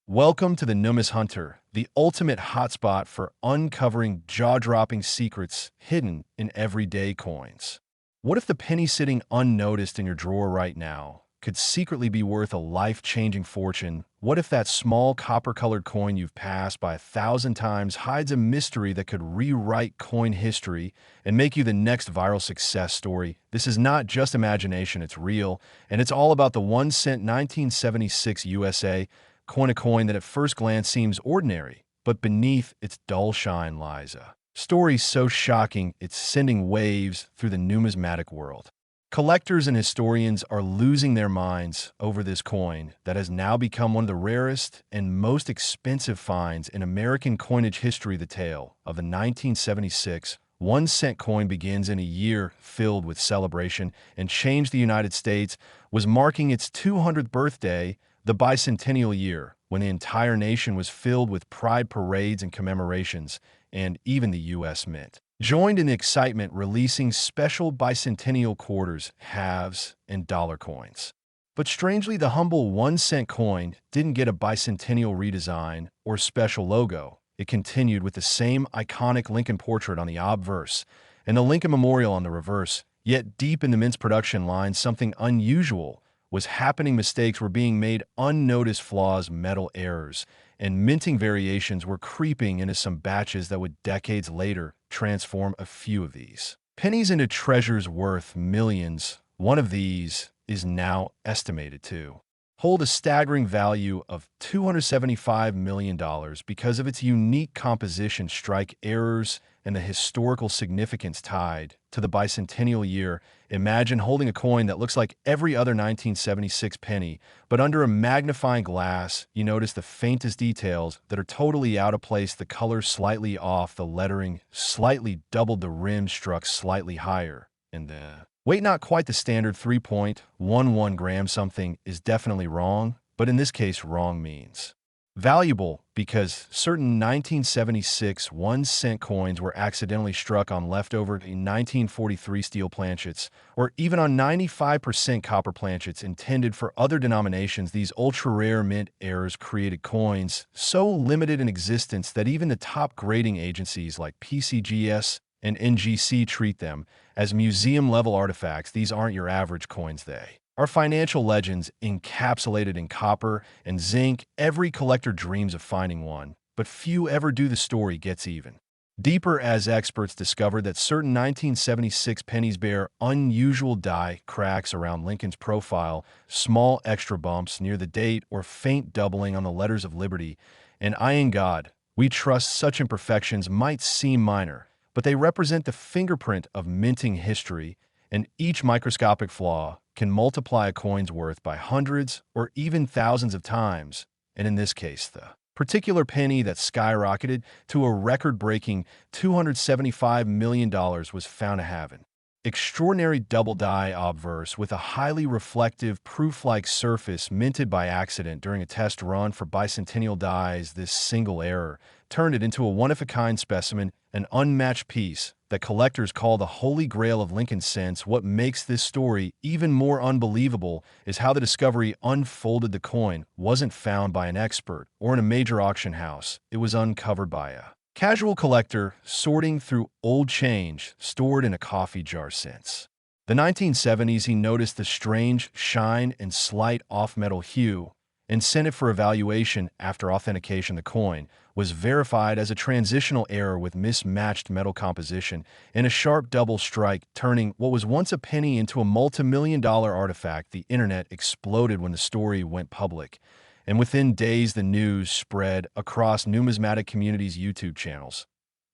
Welcome to the Numis Hunter, the ultimate hotspot for uncovering jaw-dropping secrets hidden in everyday coins. What if the penny sitting unnoticed in your drawer right now could secretly be worth a life-changing fortune? What if that small copper-colored coin you've passed by 1,000 times hides a mystery that could rewrite coin history and make you the next viral success story? This is not just imagination, it's real, and it's all about the 1 cent 1976 USA a coin that at first glance seems ordinary, but beneath its dull shine lies a story so shocking it's sending waves through the numismatic world. Collectors and historians are losing their minds over this coin that has now become one of the rarest and most expensive finds in American coinage history. The tale of the 1976 1 cent coin begins in a year filled with celebration and change. The United States was marking its 200th birthday, the bicentennial year, when the entire nation was filled with pride parades and commemorations, and even the U.S. Mint joined in the excitement, releasing special bicentennial quarters, halves, and dollar coins. But strangely, the humble 1 cent coin didn't get a bicentennial redesign or special logo. It continued with the same iconic Lincoln portrait on the obverse and the Lincoln Memorial on the reverse. Yet deep in the Mint's production line, something unusual was happening. Mistakes were being made, unnoticed flaws, metal errors, and minting variations were creeping into some batches that would decades later transform a few of these pennies into treasures worth millions. One of these is now estimated to hold a staggering value of $275 million because of its unique composition, strike errors, and the historical significance tied to the bicentennial year. Imagine holding a coin that looks like every other 1976 penny, but under a magnifying glass, you notice the faintest details that are totally out of place, the color slightly off, the lettering slightly doubled, the rim struck slightly higher, and the weight not quite the standard 3.11 grams. Something is definitely wrong, but in this case, wrong means valuable because certain 1976 1 cent coins were accidentally struck on leftover 1943 steel planchets, or even on 95% copper planchets intended for other denominations. These ultra-rare mint errors created coins so limited in existence that even the top grading agencies like PCGS and NGC treat them as museum-level artifacts. These aren't your average coins. They are financial legends encapsulated in copper and zinc. Every collector dreams of finding one, but few ever do. The story gets even deeper as experts discover that certain 1976 pennies bear unusual die cracks around Lincoln's profile, small extra bumps near the date, or faint doubling on the letters of liberty. And in God we trust. Such imperfections might seem minor, but they represent the fingerprint of minting history, and each microscopic flaw can multiply a coin's worth by hundreds or even thousands of times. And in this case, the particular penny that skyrocketed to a record-breaking $275 million was found to have an extraordinary double die obverse with a highly reflective, proof-like surface, minted by accident during a test run for bicentennial dies. This single error turned it into a one-of-a-kind specimen, an unmatched piece that collectors call the holy grail of Lincoln cents. What makes this story even more unbelievable is how the discovery unfolded. The coin wasn't found by an expert or in a major auction house. It was uncovered by a casual collector sorting through old change stored in a coffee jar. Since the 1970s, he noticed the strange shine and slight off-metal hue and sent it for evaluation. After authentication, the coin was verified as a transitional error with mismatched metal composition and a sharp double strike, turning what was once a penny into a multi-million-dollar artifact. The internet exploded when the story went public, and within days the news spread across numismatic communities, YouTube channels,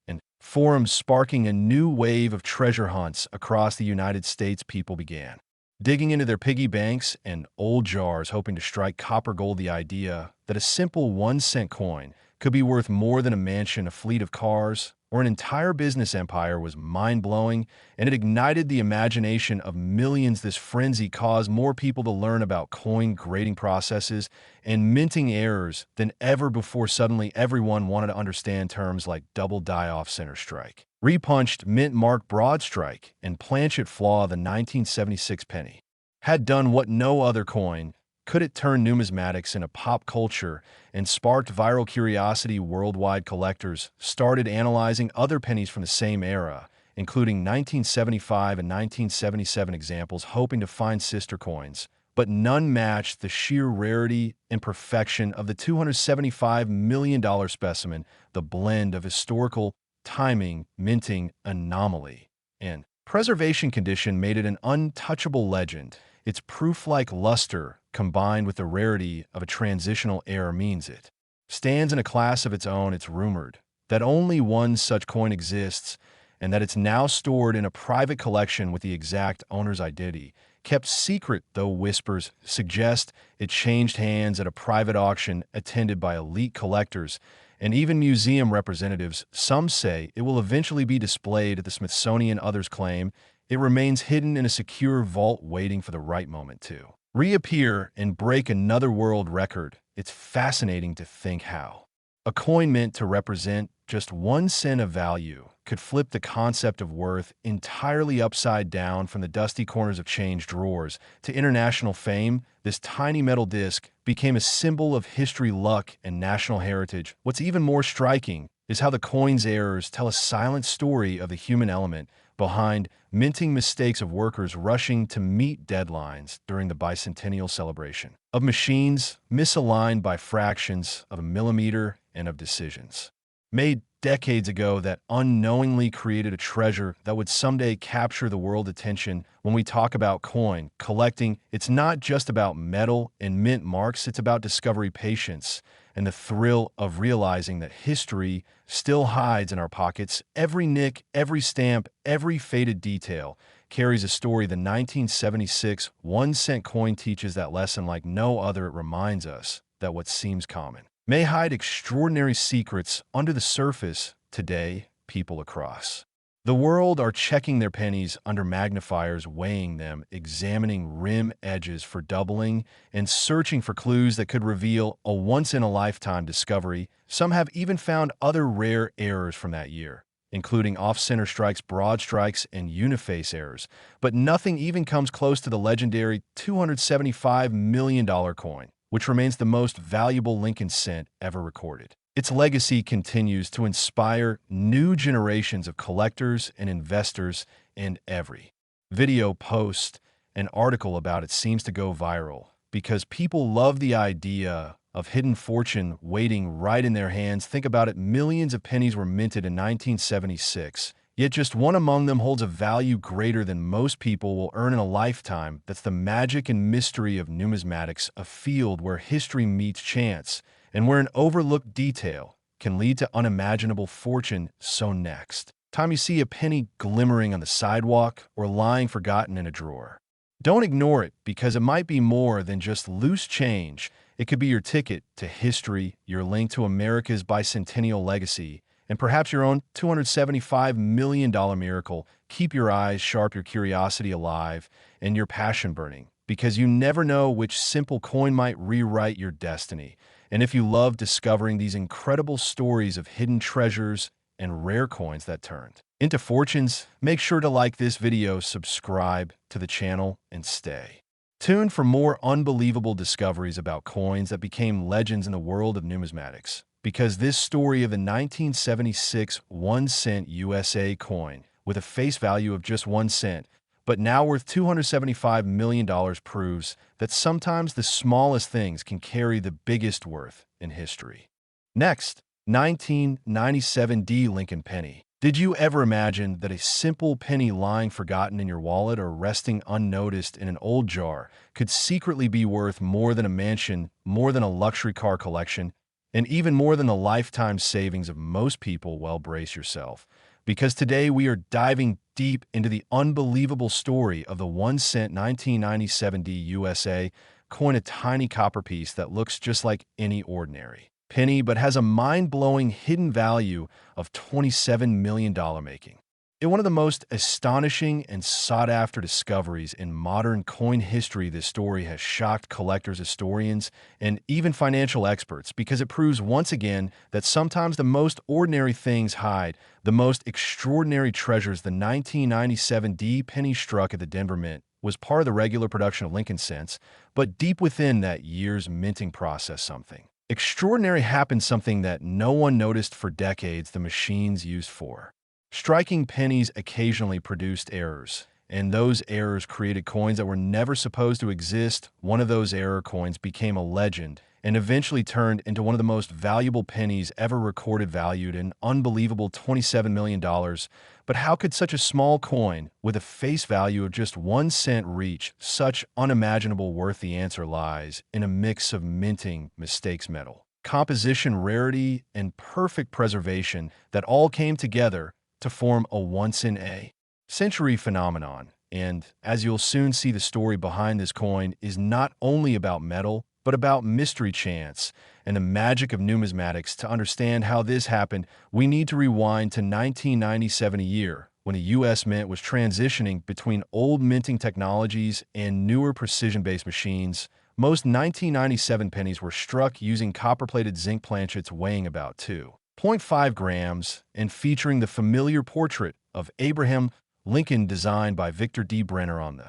and forums, sparking a new wave of treasure hunts across the United States. People began digging into their piggy banks and old jars, hoping to strike copper gold. The idea that a simple 1 cent coin could be worth more than a mansion, a fleet of cars, or an entire business empire was mind-blowing, and it ignited the imagination of millions. This frenzy caused more people to learn about coin grading processes and minting errors than ever before. Suddenly, everyone wanted to understand terms like double die off center strike, repunched, mint mark, broad strike, and planchet flaw. The 1976 penny had done what no other coin Could it turn numismatics into pop culture and sparked viral curiosity? Worldwide collectors started analyzing other pennies from the same era, including 1975 and 1977 examples, hoping to find sister coins, but none matched the sheer rarity and perfection of the $275 million specimen, the blend of historical timing, minting, anomaly, and preservation condition made it an untouchable legend. Its proof-like luster, combined with the rarity of a transitional era, means it stands in a class of its own. It's rumored that only one such coin exists, and that it's now stored in a private collection with the exact owner's identity kept secret, though whispers suggest it changed hands at a private auction attended by elite collectors and even museum representatives. Some say it will eventually be displayed at the Smithsonian. Others claim it remains hidden in a secure vault waiting for the right moment to reappear and break another world record. It's fascinating to think how a coin meant to represent just 1 cent of value could flip the concept of worth entirely upside down. From the dusty corners of change drawers to international fame, this tiny metal disc became a symbol of history, luck, and national heritage. What's even more striking is how the coin's errors tell a silent story of the human element behind minting mistakes, of workers rushing to meet deadlines during the bicentennial celebration, of machines misaligned by fractions of a millimeter, and of decisions made decades ago that unknowingly created a treasure that would someday capture the world attention. When we talk about coin collecting, it's not just about metal and mint marks. It's about discovery, patience, and the thrill of realizing that history still hides in our pockets. Every nick, every stamp, every faded detail carries a story. The 1976 1-cent coin teaches that lesson like no other. It reminds us that what seems common may hide extraordinary secrets under the surface. Today, people across the world are checking their pennies under magnifiers, weighing them, examining rim edges for doubling, and searching for clues that could reveal a once-in-a-lifetime discovery. Some have even found other rare errors from that year, including off-center strikes, broad strikes, and uniface errors. But nothing even comes close to the legendary $275 million coin, which remains the most valuable Lincoln cent ever recorded. Its legacy continues to inspire new generations of collectors and investors, and every video, post, and article about it seems to go viral because people love the idea of hidden fortune waiting right in their hands. Think about it, millions of pennies were minted in 1976, yet just one among them holds a value greater than most people will earn in a lifetime. That's the magic and mystery of numismatics, a field where history meets chance and where an overlooked detail can lead to unimaginable fortune. So next time you see a penny glimmering on the sidewalk or lying forgotten in a drawer, don't ignore it, because it might be more than just loose change. It could be your ticket to history, your link to America's bicentennial legacy, and perhaps your own $275 million miracle. Keep your eyes sharp, your curiosity alive, and your passion burning, because you never know which simple coin might rewrite your destiny. And if you love discovering these incredible stories of hidden treasures and rare coins that turned into fortunes, make sure to like this video, subscribe to the channel, and stay tuned for more unbelievable discoveries about coins that became legends in the world of numismatics. Because this story of the 1976 1-cent USA coin, with a face value of just 1 cent, but now worth $275 million, proves that sometimes the smallest things can carry the biggest worth in history. Next, 1997 D Lincoln penny. Did you ever imagine that a simple penny lying forgotten in your wallet or resting unnoticed in an old jar could secretly be worth more than a mansion, more than a luxury car collection, and even more than the lifetime savings of most people? Well, brace yourself, because today we are diving deep into the unbelievable story of the 1-cent 1997 D USA coin, a tiny copper piece that looks just like any ordinary penny, but has a mind-blowing hidden value of $27 million, making it one of the most astonishing and sought-after discoveries in modern coin history. This story has shocked collectors, historians, and even financial experts, because it proves once again that sometimes the most ordinary things hide the most extraordinary treasures. The 1997 D penny struck at the Denver Mint was part of the regular production of Lincoln cents, but deep within that year's minting process something extraordinary happened, something that no one noticed for decades the machines used for. Striking pennies occasionally produced errors, and those errors created coins that were never supposed to exist. One of those error coins became a legend and eventually turned into one of the most valuable pennies ever recorded, valued an unbelievable $27 million. But how could such a small coin, with a face value of just 1 cent, reach such unimaginable worth? The answer lies in a mix of minting, mistakes, metal composition, rarity, and perfect preservation that all came together to form a once-in-a-century phenomenon. And as you'll soon see, the story behind this coin is not only about metal, but about mystery, chance, and the magic of numismatics. To understand how this happened, we need to rewind to 1997, a year when the U.S. Mint was transitioning between old minting technologies and newer precision-based machines. Most 1997 pennies were struck using copper-plated zinc planchets weighing about 2.5 grams and featuring the familiar portrait of Abraham Lincoln designed by Victor D. Brenner on the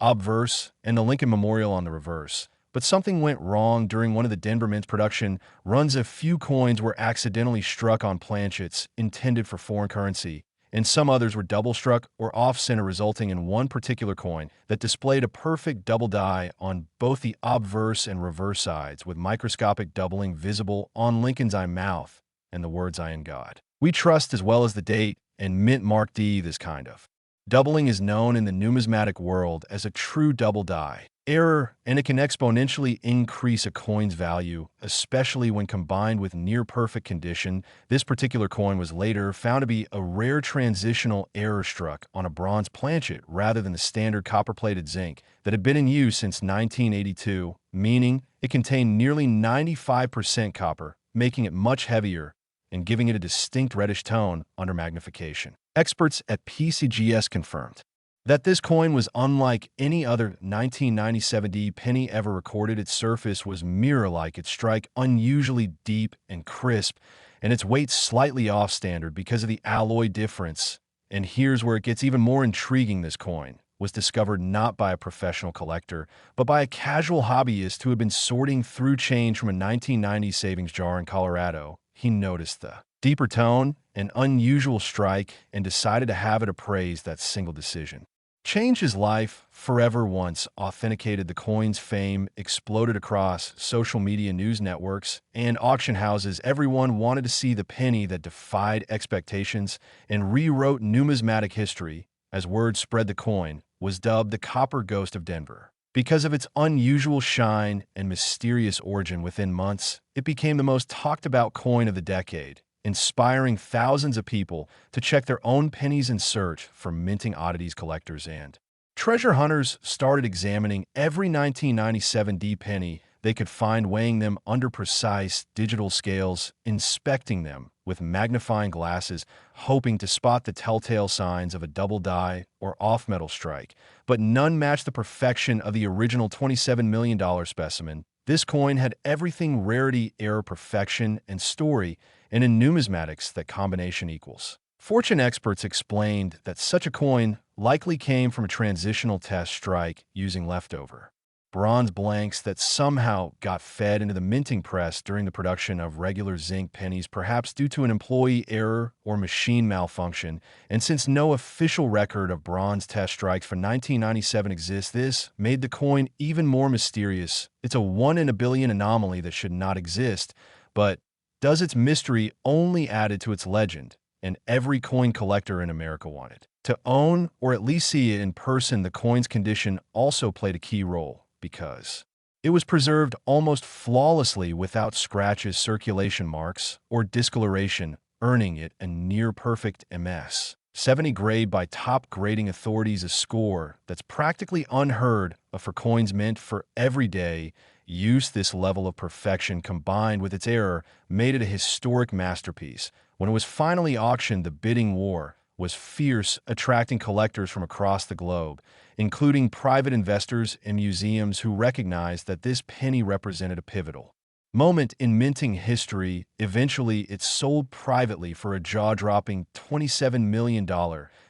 obverse and the Lincoln Memorial on the reverse. But something went wrong during one of the Denver Mint's production runs. A few coins were accidentally struck on planchets intended for foreign currency, and some others were double-struck or off-center, resulting in one particular coin that displayed a perfect double die on both the obverse and reverse sides, with microscopic doubling visible on Lincoln's eye mouth and the words "I in God we trust," as well as the date and mint mark D. This kind of doubling is known in the numismatic world as a true double die error, and it can exponentially increase a coin's value, especially when combined with near-perfect condition. This particular coin was later found to be a rare transitional error struck on a bronze planchet rather than the standard copper-plated zinc that had been in use since 1982, meaning it contained nearly 95% copper, making it much heavier and giving it a distinct reddish tone under magnification. Experts at PCGS confirmed that this coin was unlike any other 1997 D penny ever recorded. Its surface was mirror-like, its strike unusually deep and crisp, and its weight slightly off-standard because of the alloy difference. And here's where it gets even more intriguing. This coin was discovered not by a professional collector, but by a casual hobbyist who had been sorting through change from a 1990 savings jar in Colorado. He noticed the deeper tone, an unusual strike, and decided to have it appraised. That single decision changed his life forever. Once authenticated, the coin's fame exploded across social media, news networks, and auction houses. Everyone wanted to see the penny that defied expectations and rewrote numismatic history. As word spread, the coin was dubbed the Copper Ghost of Denver. Because of its unusual shine and mysterious origin, within months, it became the most talked-about coin of the decade, inspiring thousands of people to check their own pennies in search for minting oddities. Collectors and treasure hunters started examining every 1997 D penny they could find, weighing them under precise digital scales, inspecting them with magnifying glasses, hoping to spot the telltale signs of a double die or off-metal strike. But none matched the perfection of the original $27 million specimen. This coin had everything: rarity, error, perfection, and story, and in numismatics, that combination equals fortune. Experts explained that such a coin likely came from a transitional test strike using leftover bronze blanks that somehow got fed into the minting press during the production of regular zinc pennies, perhaps due to an employee error or machine malfunction. And since no official record of bronze test strikes for 1997 exists, this made the coin even more mysterious. It's a 1 in a billion anomaly that should not exist, but does. Its mystery only added to its legend, and every coin collector in America wanted to own or at least see it in person. The coin's condition also played a key role, because it was preserved almost flawlessly without scratches, circulation marks, or discoloration, earning it a near-perfect MS-70 grade by top grading authorities, a score that's practically unheard of for coins meant for everyday use. This level of perfection, combined with its error, made it a historic masterpiece. When it was finally auctioned, the bidding war was fierce, attracting collectors from across the globe, including private investors and museums who recognized that this penny represented a pivotal moment in minting history. Eventually, it sold privately for a jaw-dropping $27 million,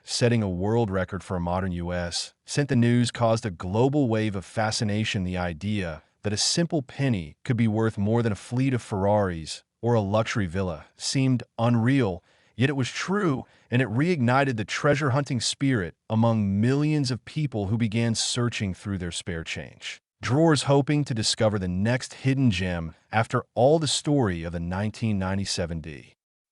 setting a world record for a modern U.S. Sent the news caused a global wave of fascination. The idea that a simple penny could be worth more than a fleet of Ferraris or a luxury villa seemed unreal, yet it was true, and it reignited the treasure-hunting spirit among millions of people who began searching through their spare change. Drawers hoping to discover the next hidden gem after all the story of the 1997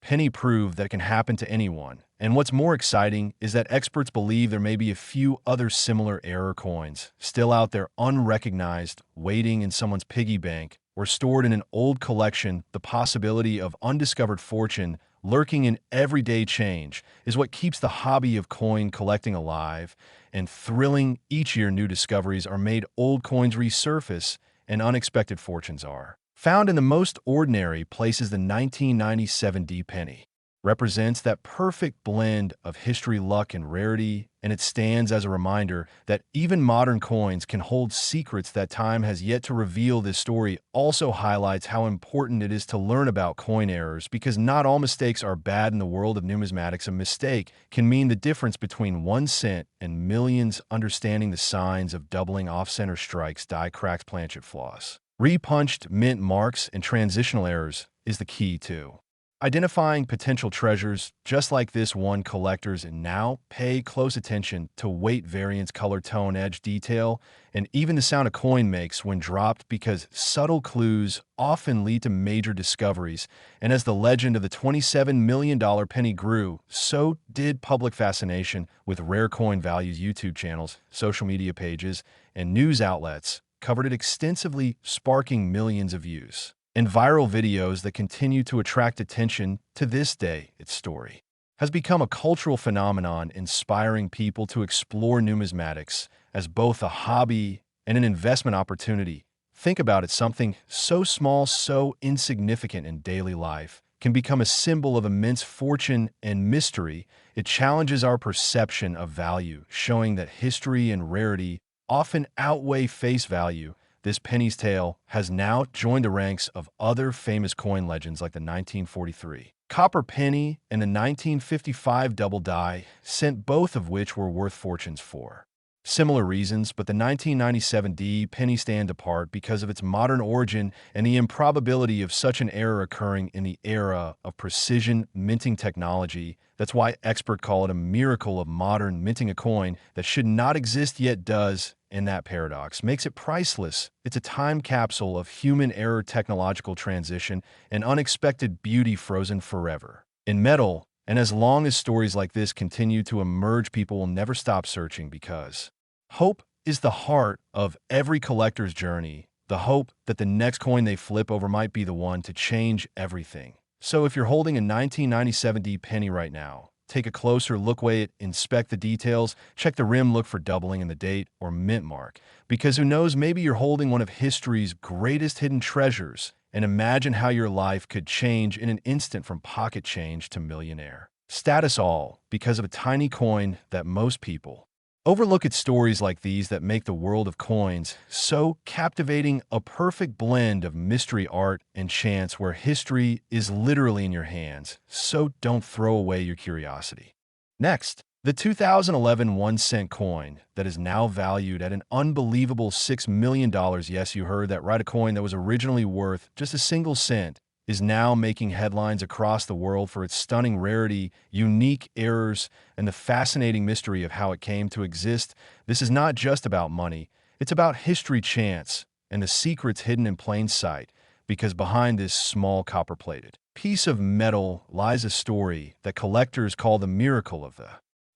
penny proved that it can happen to anyone. And what's more exciting is that experts believe there may be a few other similar error coins still out there unrecognized, waiting in someone's piggy bank or stored in an old collection. The possibility of undiscovered fortune lurking in everyday change is what keeps the hobby of coin collecting alive and thrilling. Each year, new discoveries are made, old coins resurface, and unexpected fortunes are found in the most ordinary places. The 1997 penny represents that perfect blend of history, luck, and rarity, and it stands as a reminder that even modern coins can hold secrets that time has yet to reveal. This story also highlights how important it is to learn about coin errors, because not all mistakes are bad. In the world of numismatics, a mistake can mean the difference between 1 cent and millions. Understanding the signs of doubling, off-center strikes, die cracks, planchet flaws, repunched mint marks, and transitional errors is the key to identifying potential treasures just like this one. Collectors and now pay close attention to weight variance, color, tone, edge, detail, and even the sound a coin makes when dropped, because subtle clues often lead to major discoveries. And as the legend of the $27 million penny grew, so did public fascination with rare coin values. YouTube channels, social media pages, and news outlets covered it extensively, sparking millions of views and viral videos that continue to attract attention to this day. Its story has become a cultural phenomenon, inspiring people to explore numismatics as both a hobby and an investment opportunity. Think about it, something so small, so insignificant in daily life, can become a symbol of immense fortune and mystery. It challenges our perception of value, showing that history and rarity often outweigh face value. This penny's tale has now joined the ranks of other famous coin legends like the 1943 copper penny and the 1955 double die cent, both of which were worth fortunes for similar reasons. But the 1997 penny stand apart because of its modern origin and the improbability of such an error occurring in the era of precision minting technology. That's why experts call it a miracle of modern minting. A coin that should not exist yet does, and that paradox makes it priceless. It's a time capsule of human error, technological transition, and unexpected beauty, frozen forever in metal. And as long as stories like this continue to emerge, people will never stop searching, because hope is the heart of every collector's journey. The hope that the next coin they flip over might be the one to change everything. So if you're holding a 1997 penny right now, take a closer look, weigh it, inspect the details, check the rim, look for doubling in the date or mint mark, because who knows, maybe you're holding one of history's greatest hidden treasures. And imagine how your life could change in an instant, from pocket change to millionaire status, all because of a tiny coin that most people overlook. It's stories like these that make the world of coins so captivating, a perfect blend of mystery, art, and chance, where history is literally in your hands. So don't throw away your curiosity. Next, the 2011 1-cent coin that is now valued at an unbelievable $6 million. Yes, you heard that right. A coin that was originally worth just a single cent is now making headlines across the world for its stunning rarity, unique errors, and the fascinating mystery of how it came to exist. This is not just about money. It's about history, chance, and the secrets hidden in plain sight, because behind this small copper-plated piece of metal lies a story that collectors call the miracle of the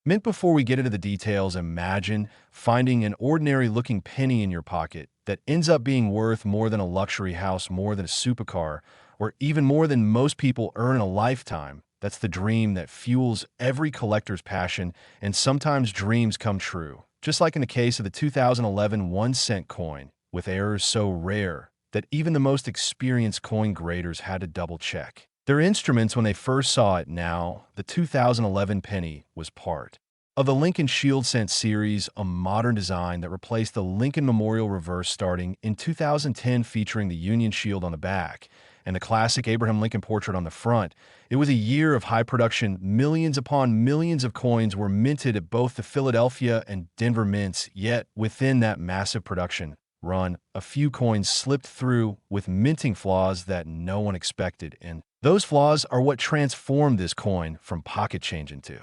mint. Before we get into the details, imagine finding an ordinary-looking penny in your pocket that ends up being worth more than a luxury house, more than a supercar, or even more than most people earn in a lifetime. That's the dream that fuels every collector's passion, and sometimes dreams come true. Just like in the case of the 2011 1-cent coin, with errors so rare that even the most experienced coin graders had to double-check their instruments when they first saw it. Now, the 2011 penny was part Of the Lincoln Shield Cent series, a modern design that replaced the Lincoln Memorial reverse starting in 2010 featuring the Union Shield on the back and the classic Abraham Lincoln portrait on the front. It was a year of high production. Millions upon millions of coins were minted at both the Philadelphia and Denver mints, yet within that massive production run, a few coins slipped through with minting flaws that no one expected, and those flaws are what transformed this coin from pocket change into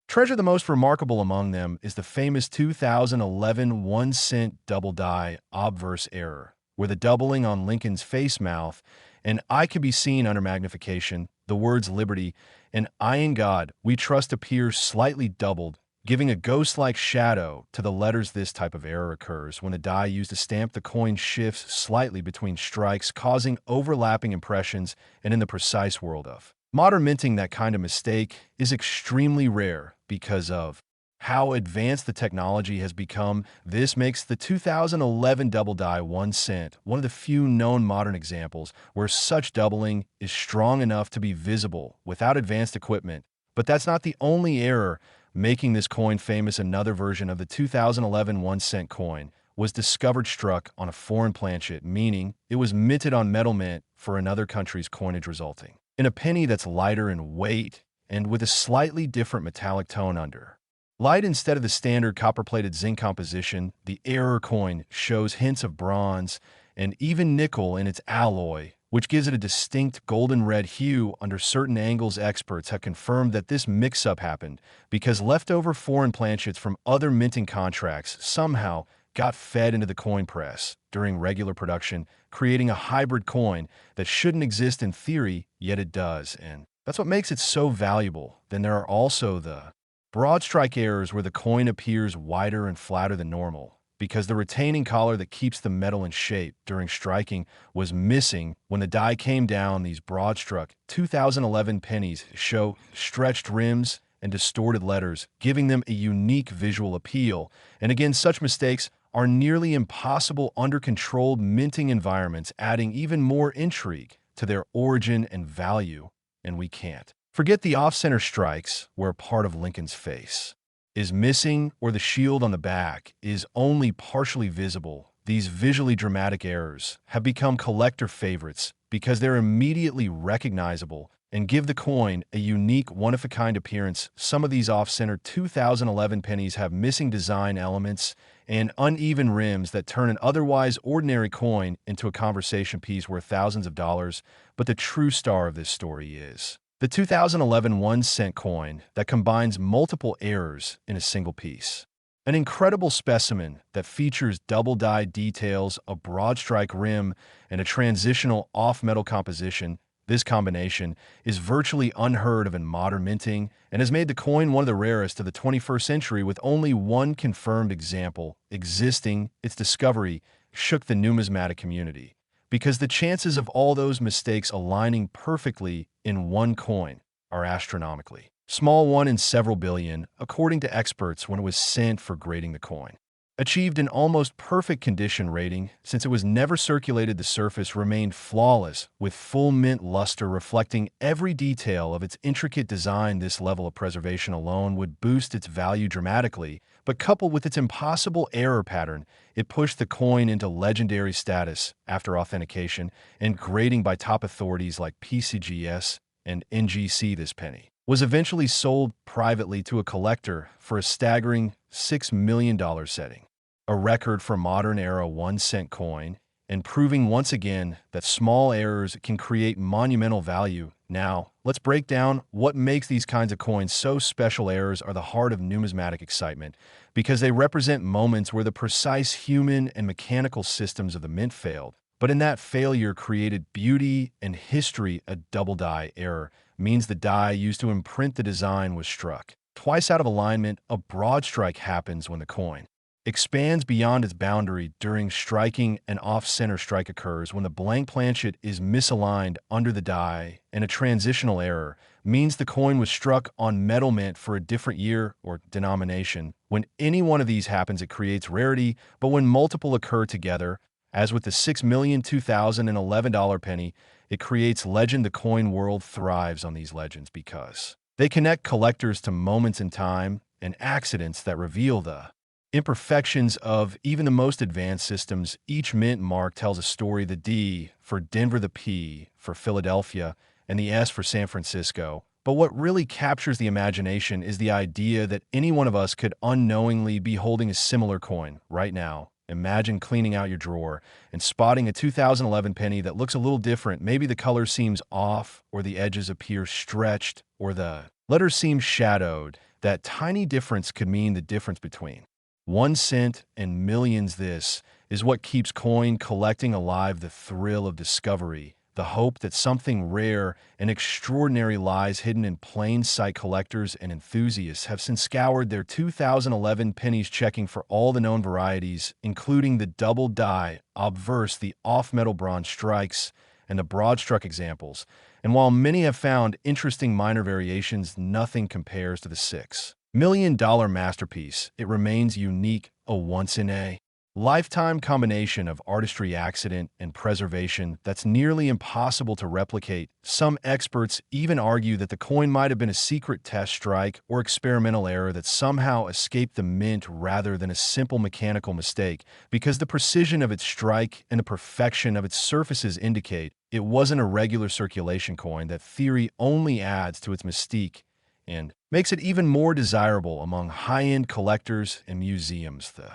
treasure. The most remarkable among them is the famous 2011 1-cent double die obverse error, where the doubling on Lincoln's face mouth and eye can be seen under magnification. The words liberty and I in God we trust appear slightly doubled, giving a ghost-like shadow to the letters. This type of error occurs when the die used to stamp the coin shifts slightly between strikes, causing overlapping impressions, and in the precise world of modern minting, that kind of mistake is extremely rare because of how advanced the technology has become. This makes the 2011 double die 1 cent one of the few known modern examples where such doubling is strong enough to be visible without advanced equipment. But that's not the only error making this coin famous. Another version of the 2011 1-cent coin was discovered struck on a foreign planchet, meaning it was minted on metal mint for another country's coinage, resulting in a penny that's lighter in weight and with a slightly different metallic tone under light instead of the standard copper-plated zinc composition. The error coin shows hints of bronze and even nickel in its alloy, which gives it a distinct golden red hue under certain angles. Experts have confirmed that this mix-up happened because leftover foreign planchets from other minting contracts somehow got fed into the coin press during regular production, creating a hybrid coin that shouldn't exist in theory, yet it does, and that's what makes it so valuable. Then there are also the broad strike errors where the coin appears wider and flatter than normal because the retaining collar that keeps the metal in shape during striking was missing when the die came down. These broad struck 2011 pennies show stretched rims and distorted letters, giving them a unique visual appeal. And again, such mistakes are nearly impossible under controlled minting environments, adding even more intrigue to their origin and value. And we can't forget the off-center strikes where part of Lincoln's face is missing or the shield on the back is only partially visible. These visually dramatic errors have become collector favorites because they're immediately recognizable and give the coin a unique, one-of-a-kind appearance. Some of these off-center 2011 pennies have missing design elements and uneven rims that turn an otherwise ordinary coin into a conversation piece worth thousands of dollars. But the true star of this story is the 2011 1-cent coin that combines multiple errors in a single piece. An incredible specimen that features double die details, a broad strike rim, and a transitional off-metal composition. This combination is virtually unheard of in modern minting and has made the coin one of the rarest of the 21st century, with only one confirmed example existing. Its discovery shook the numismatic community because the chances of all those mistakes aligning perfectly in one coin are astronomically small, 1 in several billion, according to experts when it was sent for grading. The coin achieved an almost perfect condition rating since it was never circulated. The surface remained flawless with full mint luster reflecting every detail of its intricate design. This level of preservation alone would boost its value dramatically, but coupled with its impossible error pattern, it pushed the coin into legendary status after authentication and grading by top authorities like PCGS and NGC. This penny was eventually sold privately to a collector for a staggering $6 million, setting a record for modern-era 1-cent coin and proving once again that small errors can create monumental value. Now, let's break down what makes these kinds of coins so special. Errors are the heart of numismatic excitement because they represent moments where the precise human and mechanical systems of the mint failed. But in that failure created beauty and history. A double die error means the die used to imprint the design was struck twice out of alignment. A broad strike happens when the coin expands beyond its boundary during striking. An off-center strike occurs when the blank planchet is misaligned under the die, and a transitional error means the coin was struck on metal mint for a different year or denomination. When any one of these happens, it creates rarity, but when multiple occur together, as with the $6 million 2011 penny, it creates legend. The coin world thrives on these legends because they connect collectors to moments in time and accidents that reveal the imperfections of even the most advanced systems. Each mint mark tells a story: the D for Denver, the P for Philadelphia, and the S for San Francisco. But what really captures the imagination is the idea that any one of us could unknowingly be holding a similar coin right now. Imagine cleaning out your drawer and spotting a 2011 penny that looks a little different. Maybe the color seems off, or the edges appear stretched, or the letters seem shadowed. That tiny difference could mean the difference between 1 cent and millions. This is what keeps coin collecting alive: the thrill of discovery, the hope that something rare and extraordinary lies hidden in plain sight. Collectors and enthusiasts have since scoured their 2011 pennies, checking for all the known varieties, including the double die, obverse, the off-metal bronze strikes, and the broad-struck examples. And while many have found interesting minor variations, nothing compares to the $6 million masterpiece. It remains unique, a once-in-a-lifetime combination of artistry, accident, and preservation that's nearly impossible to replicate. Some experts even argue that the coin might have been a secret test strike or experimental error that somehow escaped the mint rather than a simple mechanical mistake, because the precision of its strike and the perfection of its surfaces indicate it wasn't a regular circulation coin. That theory only adds to its mystique and makes it even more desirable among high-end collectors and museums. The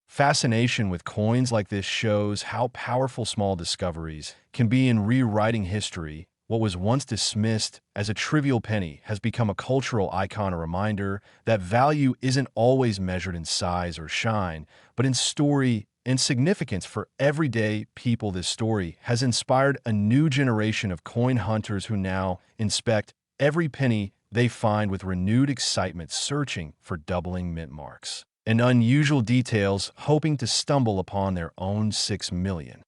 fascination with coins like this shows how powerful small discoveries can be in rewriting history. What was once dismissed as a trivial penny has become a cultural icon, a reminder that value isn't always measured in size or shine, but in story and significance for everyday people. This story has inspired a new generation of coin hunters who now inspect every penny they find with renewed excitement, searching for doubling mint marks and unusual details, hoping to stumble upon their own $6 million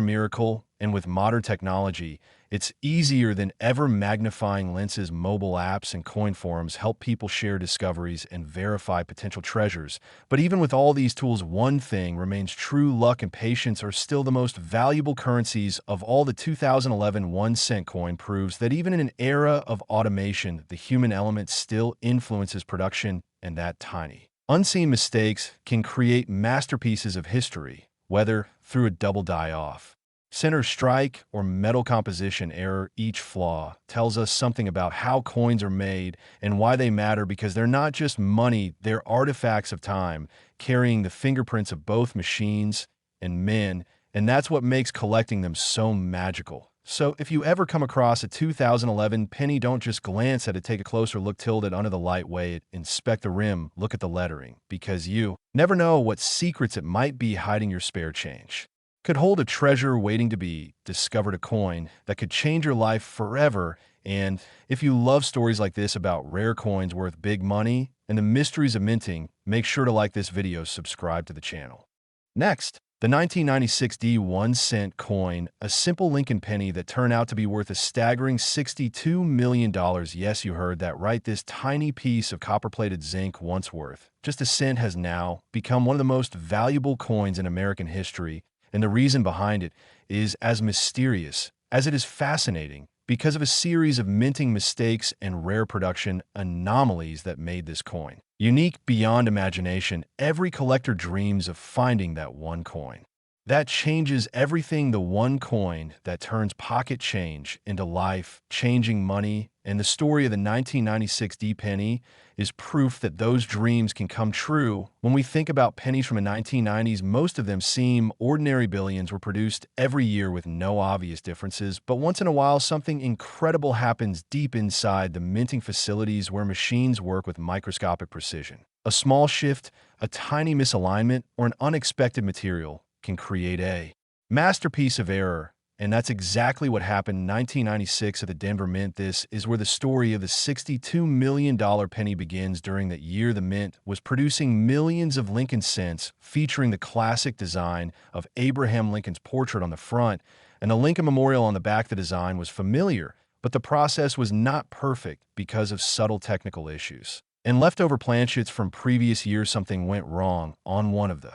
miracle. And with modern technology, it's easier than ever. Magnifying lenses, mobile apps, and coin forums help people share discoveries and verify potential treasures. But even with all these tools, one thing remains true: luck and patience are still the most valuable currencies of all. The 2011 1-cent coin proves that even in an era of automation, the human element still influences production, and that tiny, unseen mistakes can create masterpieces of history, whether through a double die-off, center strike, or metal composition error. Each flaw tells us something about how coins are made and why they matter, because they're not just money, they're artifacts of time, carrying the fingerprints of both machines and men, and that's what makes collecting them so magical. So if you ever come across a 2011 penny, don't just glance at it, take a closer look, tilt it under the light, weigh it, inspect the rim, look at the lettering, because you never know what secrets it might be hiding. Your spare change could hold a treasure waiting to be discovered, a coin that could change your life forever. And if you love stories like this about rare coins worth big money and the mysteries of minting, make sure to like this video, subscribe to the channel. Next, the 1996 1-cent coin, a simple Lincoln penny that turned out to be worth a staggering $62 million. Yes, you heard that right. This tiny piece of copper-plated zinc, once worth just a cent, has now become one of the most valuable coins in American history. And the reason behind it is as mysterious as it is fascinating, because of a series of minting mistakes and rare production anomalies that made this coin unique beyond imagination. Every collector dreams of finding that one coin that changes everything, the one coin that turns pocket change into life-changing money. And the story of the 1996 penny is proof that those dreams can come true. When we think about pennies from the 1990s, most of them seem ordinary. Billions were produced every year with no obvious differences, but once in a while something incredible happens deep inside the minting facilities, where machines work with microscopic precision. A small shift, a tiny misalignment, or an unexpected material can create a masterpiece of error. And that's exactly what happened in 1996 at the Denver Mint. This is where the story of the $62 million penny begins. During that year, the Mint was producing millions of Lincoln cents, featuring the classic design of Abraham Lincoln's portrait on the front and the Lincoln Memorial on the back. The design was familiar, but the process was not perfect because of subtle technical issues and leftover planchets from previous years. Something went wrong on one of the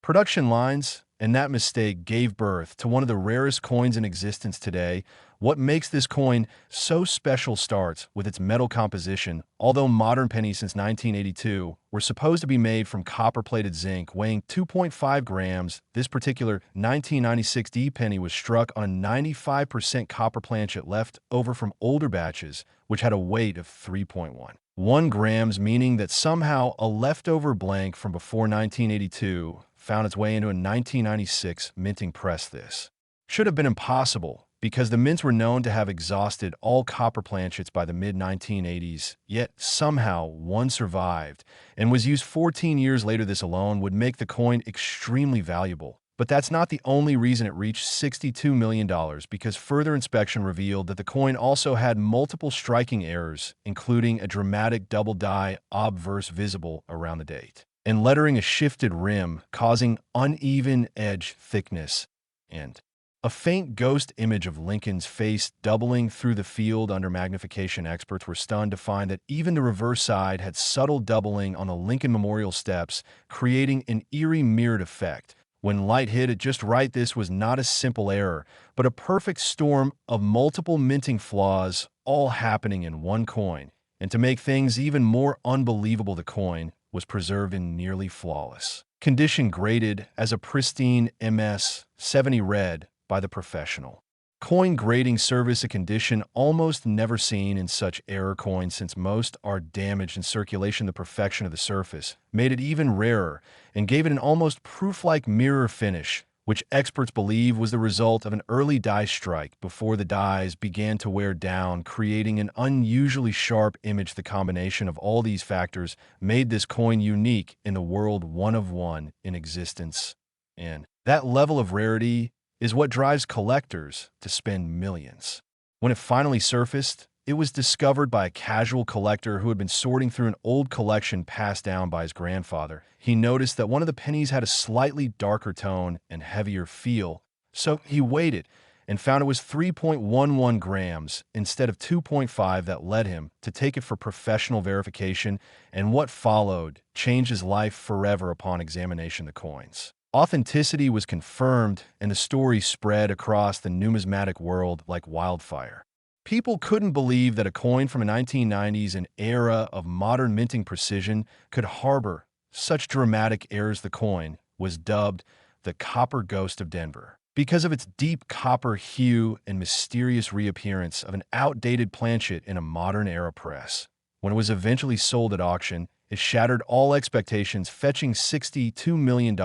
production lines, and that mistake gave birth to one of the rarest coins in existence today. What makes this coin so special starts with its metal composition. Although modern pennies since 1982 were supposed to be made from copper-plated zinc weighing 2.5 grams, this particular 1996 D penny was struck on a 95% copper planchet left over from older batches, which had a weight of 3.1 grams, meaning that somehow a leftover blank from before 1982 found its way into a 1996 minting press. This should have been impossible, because the mints were known to have exhausted all copper planchets by the mid-1980s, yet somehow one survived and was used 14 years later. This alone would make the coin extremely valuable. But that's not the only reason it reached $62 million, because further inspection revealed that the coin also had multiple striking errors, including a dramatic double-die obverse visible around the date, and lettering a shifted rim causing uneven edge thickness, and a faint ghost image of Lincoln's face doubling through the field under magnification. Experts were stunned to find that even the reverse side had subtle doubling on the Lincoln Memorial steps, creating an eerie mirrored effect. When light hit it just right, this was not a simple error, but a perfect storm of multiple minting flaws, all happening in one coin. And to make things even more unbelievable, the coin was preserved in nearly flawless condition, graded as a pristine MS 70 red by the professional coin grading service, a condition almost never seen in such error coins since most are damaged in circulation. The perfection of the surface made it even rarer and gave it an almost proof-like mirror finish, which experts believe was the result of an early die strike before the dies began to wear down, creating an unusually sharp image. The combination of all these factors made this coin unique in the world, one of one in existence. And that level of rarity is what drives collectors to spend millions. When it finally surfaced, it was discovered by a casual collector who had been sorting through an old collection passed down by his grandfather. He noticed that one of the pennies had a slightly darker tone and heavier feel, so he weighed it and found it was 3.11 grams instead of 2.5. That led him to take it for professional verification, and what followed changed his life forever. Upon examination, the coin's authenticity was confirmed, and the story spread across the numismatic world like wildfire. People couldn't believe that a coin from the 1990s, an era of modern minting precision, could harbor such dramatic errors. The coin was dubbed the Copper Ghost of Denver because of its deep copper hue and mysterious reappearance of an outdated planchet in a modern era press. When it was eventually sold at auction, it shattered all expectations, fetching $62 million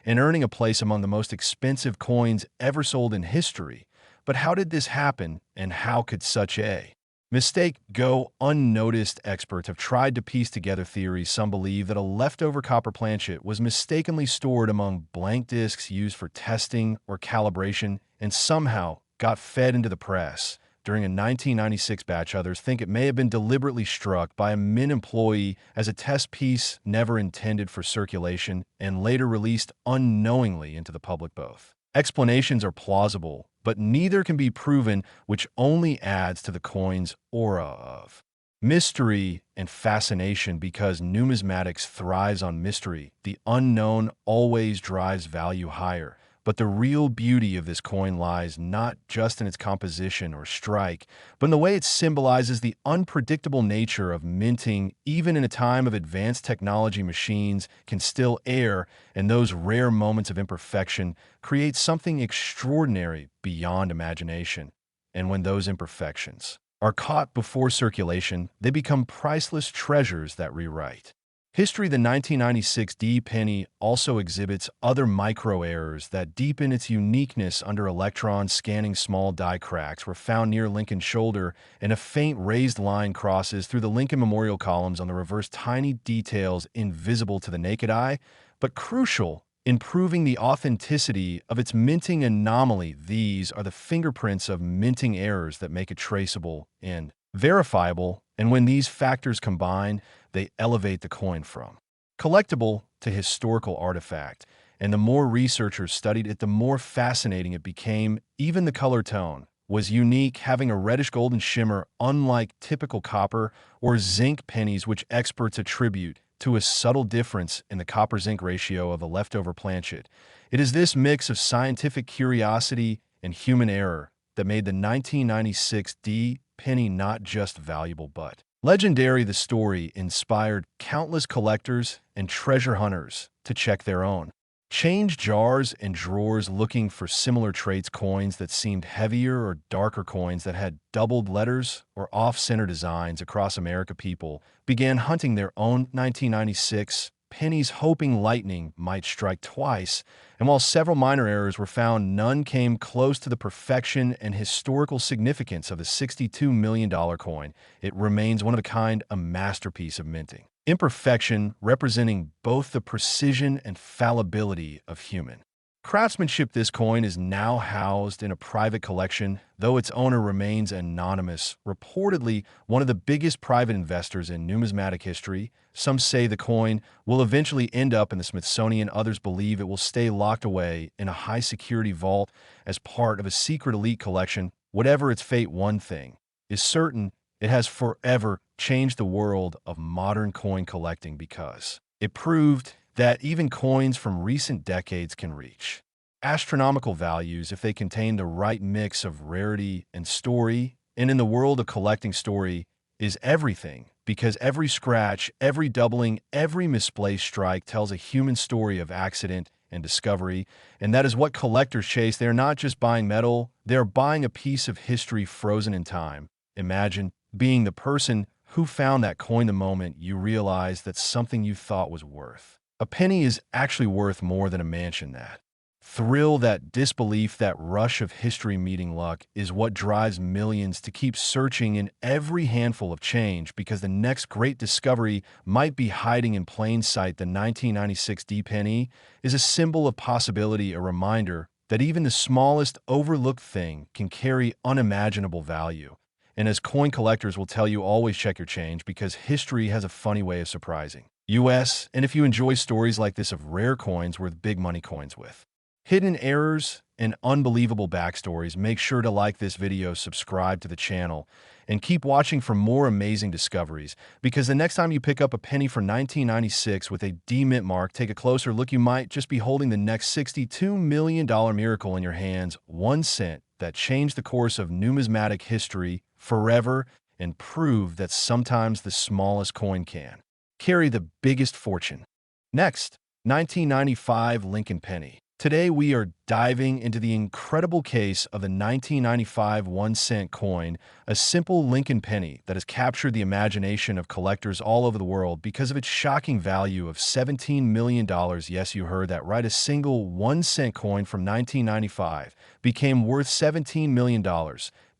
and earning a place among the most expensive coins ever sold in history. But how did this happen, and how could such a mistake go unnoticed? Experts have tried to piece together theories. Some believe that a leftover copper planchet was mistakenly stored among blank discs used for testing or calibration and somehow got fed into the press during a 1996 batch. Others think it may have been deliberately struck by a Mint employee as a test piece never intended for circulation and later released unknowingly into the public. Both explanations are plausible, but neither can be proven, which only adds to the coin's aura of mystery and fascination. Because numismatics thrives on mystery, the unknown always drives value higher. But the real beauty of this coin lies not just in its composition or strike, but in the way it symbolizes the unpredictable nature of minting. Even in a time of advanced technology, machines can still err, and those rare moments of imperfection create something extraordinary beyond imagination. And when those imperfections are caught before circulation, they become priceless treasures that rewrite history. The 1996 D penny also exhibits other micro errors that deepen its uniqueness under electron scanning. Small die cracks were found near Lincoln's shoulder, and a faint raised line crosses through the Lincoln Memorial columns on the reverse. Tiny details invisible to the naked eye, but crucial in proving the authenticity of its minting anomaly. These are the fingerprints of minting errors that make it traceable and verifiable, and when these factors combine, they elevate the coin from collectible to historical artifact. And the more researchers studied it, the more fascinating it became. Even the color tone was unique, having a reddish golden shimmer, unlike typical copper or zinc pennies, which experts attribute to a subtle difference in the copper-zinc ratio of the leftover planchet. It is this mix of scientific curiosity and human error that made the 1996 D penny not just valuable but legendary. The story inspired countless collectors and treasure hunters to check their own change jars and drawers looking for similar traits, coins that seemed heavier or darker, coins that had doubled letters or off-center designs across America. People began hunting their own 1996 pennies, hoping lightning might strike twice, and while several minor errors were found, none came close to the perfection and historical significance of the $62 million coin. It remains one of a kind, a masterpiece of minting imperfection, representing both the precision and fallibility of human craftsmanship. This coin is now housed in a private collection, though its owner remains anonymous, reportedly one of the biggest private investors in numismatic history. Some say the coin will eventually end up in the Smithsonian. Others believe it will stay locked away in a high-security vault as part of a secret elite collection. Whatever its fate, one thing is certain: it has forever changed the world of modern coin collecting, because it proved that even coins from recent decades can reach astronomical values if they contain the right mix of rarity and story. And in the world of collecting, story is everything, because every scratch, every doubling, every misplaced strike tells a human story of accident and discovery. And that is what collectors chase. They're not just buying metal, they're buying a piece of history frozen in time. Imagine being the person who found that coin the moment you realized that something you thought was worth a penny is actually worth more than a mansion. That thrill, that disbelief, that rush of history meeting luck is what drives millions to keep searching in every handful of change, because the next great discovery might be hiding in plain sight. The 1996 D penny is a symbol of possibility, a reminder that even the smallest overlooked thing can carry unimaginable value. And as coin collectors will tell you, always check your change, because history has a funny way of surprising us. And if you enjoy stories like this of rare coins worth big money, coins with hidden errors and unbelievable backstories, make sure to like this video, subscribe to the channel, and keep watching for more amazing discoveries, because the next time you pick up a penny for 1996 with a D mint mark, take a closer look. You might just be holding the next $62 million miracle in your hands. 1 cent that changed the course of numismatic history forever, and prove that sometimes the smallest coin can carry the biggest fortune. Next, 1995 Lincoln penny. Today we are diving into the incredible case of the 1995 1-cent coin, a simple Lincoln penny that has captured the imagination of collectors all over the world because of its shocking value of $17 million. Yes, you heard that right. A single 1-cent coin from 1995 became worth $17 million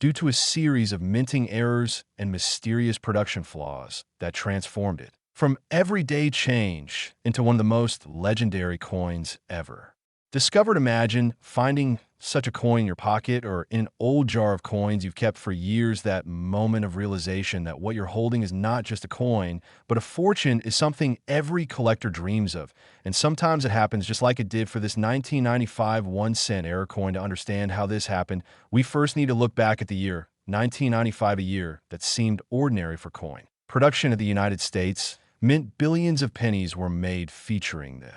due to a series of minting errors and mysterious production flaws that transformed it from everyday change into one of the most legendary coins ever discovered. Imagine finding such a coin in your pocket or in an old jar of coins you've kept for years. That moment of realization that what you're holding is not just a coin, but a fortune, is something every collector dreams of. And sometimes it happens just like it did for this 1995 1-cent error coin. To understand how this happened, we first need to look back at the year 1995, a year that seemed ordinary for coin production in the United States. Mint billions of pennies were made featuring the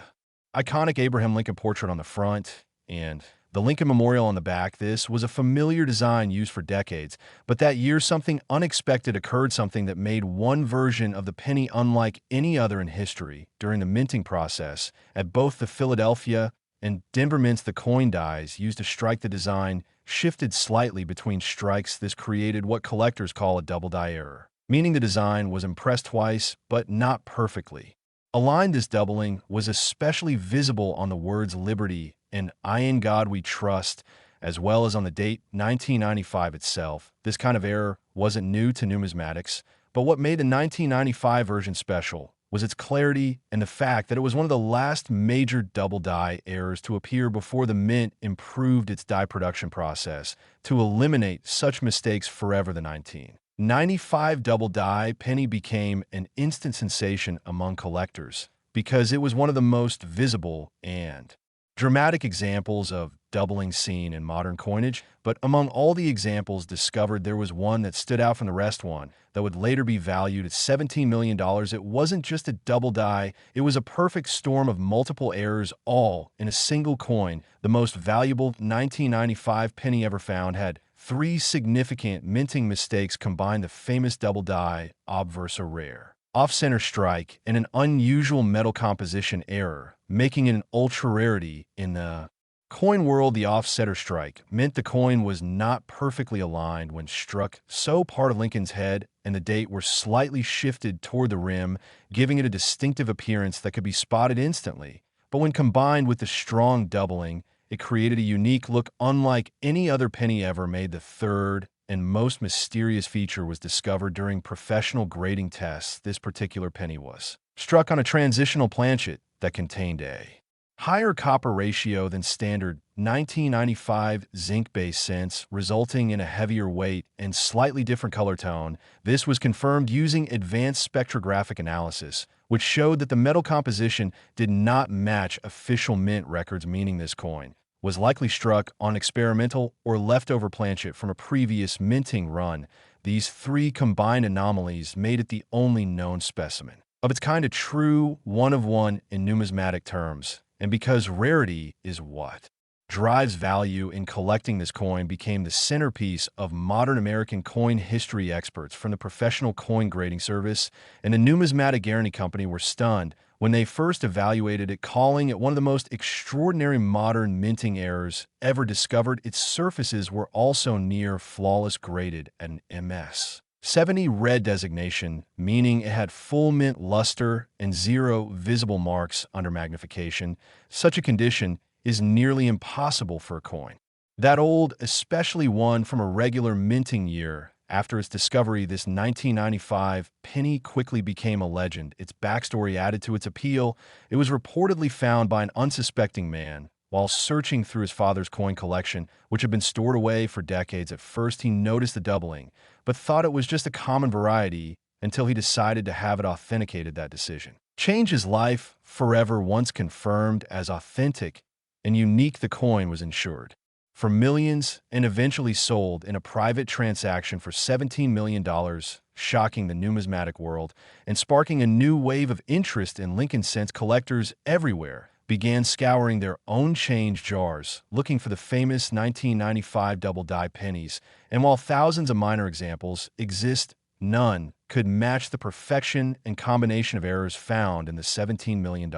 iconic Abraham Lincoln portrait on the front and the Lincoln Memorial on the back. This was a familiar design used for decades, but that year something unexpected occurred, something that made one version of the penny unlike any other in history. During the minting process at both the Philadelphia and Denver mints, the coin dies used to strike the design shifted slightly between strikes. This created what collectors call a double die error, meaning the design was impressed twice, but not perfectly aligned. This doubling was especially visible on the words liberty and I in God we trust, as well as on the date 1995 itself. This kind of error wasn't new to numismatics, but what made the 1995 version special was its clarity and the fact that it was one of the last major double die errors to appear before the mint improved its die production process to eliminate such mistakes forever. The 1995 double die penny became an instant sensation among collectors because it was one of the most visible and dramatic examples of doubling seen in modern coinage, but among all the examples discovered, there was one that stood out from the rest, one that would later be valued at $17 million. It wasn't just a double die, it was a perfect storm of multiple errors, all in a single coin. The most valuable 1995 penny ever found had three significant minting mistakes combined: the famous double die, obverse rare, off-center strike, and an unusual metal composition error, making it an ultra-rarity in the coin world. The off-center strike meant the coin was not perfectly aligned when struck, so part of Lincoln's head and the date were slightly shifted toward the rim, giving it a distinctive appearance that could be spotted instantly. But when combined with the strong doubling, it created a unique look unlike any other penny ever made. The third and most mysterious feature was discovered during professional grading tests. This particular penny was struck on a transitional planchet that contained a higher copper ratio than standard 1995 zinc-based cents, resulting in a heavier weight and slightly different color tone. This was confirmed using advanced spectrographic analysis, which showed that the metal composition did not match official mint records, meaning this coin was likely struck on experimental or leftover planchet from a previous minting run. These three combined anomalies made it the only known specimen of its kind, a true one of one in numismatic terms. And because rarity is what drives value in collecting, this coin became the centerpiece of modern American coin history. Experts from the Professional Coin Grading Service and the Numismatic Guarantee Company were stunned when they first evaluated it, calling it one of the most extraordinary modern minting errors ever discovered. Its surfaces were also near flawless, graded at an MS 70 red designation, meaning it had full mint luster and zero visible marks under magnification. Such a condition is nearly impossible for a coin that old, especially one from a regular minting year. After its discovery, this 1995 penny quickly became a legend. Its backstory added to its appeal. It was reportedly found by an unsuspecting man while searching through his father's coin collection, which had been stored away for decades. At first, he noticed the doubling, but thought it was just a common variety until he decided to have it authenticated. That decision changed his life forever. Once confirmed as authentic and unique, the coin was insured for millions and eventually sold in a private transaction for $17 million, shocking the numismatic world and sparking a new wave of interest in Lincoln cents. Collectors everywhere began scouring their own change jars, looking for the famous 1995 double die pennies, and while thousands of minor examples exist, none could match the perfection and combination of errors found in the $17 million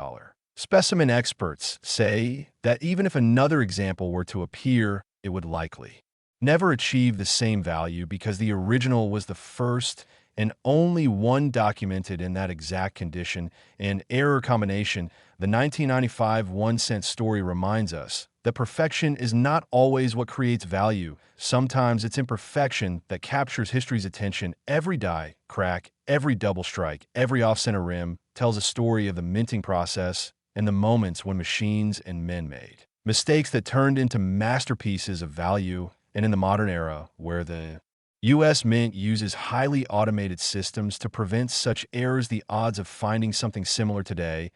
specimen. Experts say that even if another example were to appear, it would likely never achieve the same value because the original was the first and only one documented in that exact condition and error combination. The 1995 1-cent story reminds us that perfection is not always what creates value. Sometimes it's imperfection that captures history's attention. Every die crack, every double strike, every off-center rim tells a story of the minting process and the moments when machines and men made mistakes that turned into masterpieces of value. And in the modern era, where the U.S. Mint uses highly automated systems to prevent such errors, the odds of finding something similar today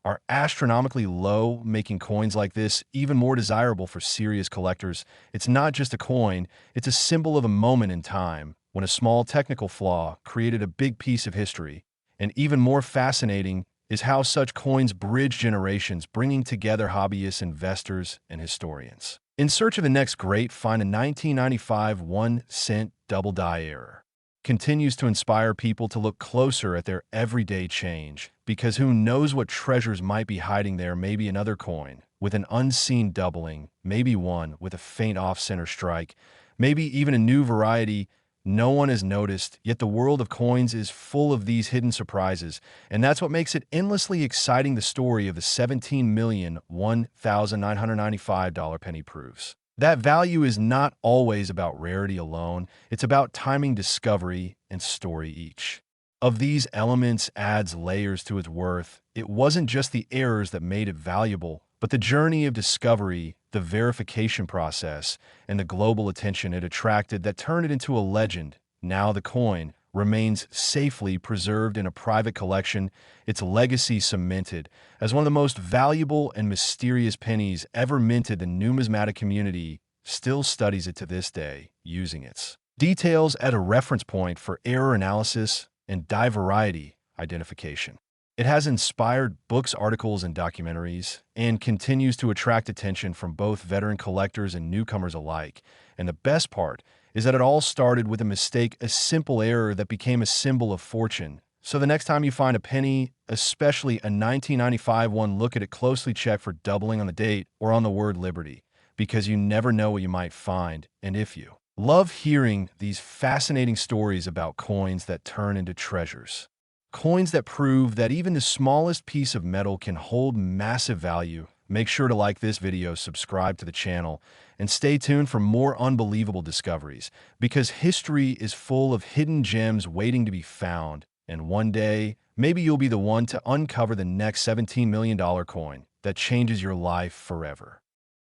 are astronomically low, making coins like this even more desirable for serious collectors. It's not just a coin, it's a symbol of a moment in time when a small technical flaw created a big piece of history. And even more fascinating is how such coins bridge generations, bringing together hobbyists, investors, and historians in search of the next great find. A 1995 1-cent double die error continues to inspire people to look closer at their everyday change, because who knows what treasures might be hiding there. Maybe another coin with an unseen doubling, maybe one with a faint off-center strike, maybe even a new variety no one has noticed. Yet the world of coins is full of these hidden surprises, and that's what makes it endlessly exciting. The story of the $17,001,995 penny proves that value is not always about rarity alone. It's about timing, discovery, and story. Each of these elements adds layers to its worth. It wasn't just the errors that made it valuable, but the journey of discovery, the verification process, and the global attention it attracted that turned it into a legend. Now the coin, remains safely preserved in a private collection, its legacy cemented as one of the most valuable and mysterious pennies ever minted. The numismatic community still studies it to this day, using its details as a reference point for error analysis and die variety identification. It has inspired books, articles, and documentaries, and continues to attract attention from both veteran collectors and newcomers alike. And the best part is that it all started with a mistake, a simple error that became a symbol of fortune. So the next time you find a penny, especially a 1995 one, look at it closely, check for doubling on the date or on the word liberty, because you never know what you might find. And if you love hearing these fascinating stories about coins that turn into treasures, coins that prove that even the smallest piece of metal can hold massive value, make sure to like this video, subscribe to the channel, and stay tuned for more unbelievable discoveries, because history is full of hidden gems waiting to be found, and one day, maybe you'll be the one to uncover the next $17 million coin that changes your life forever.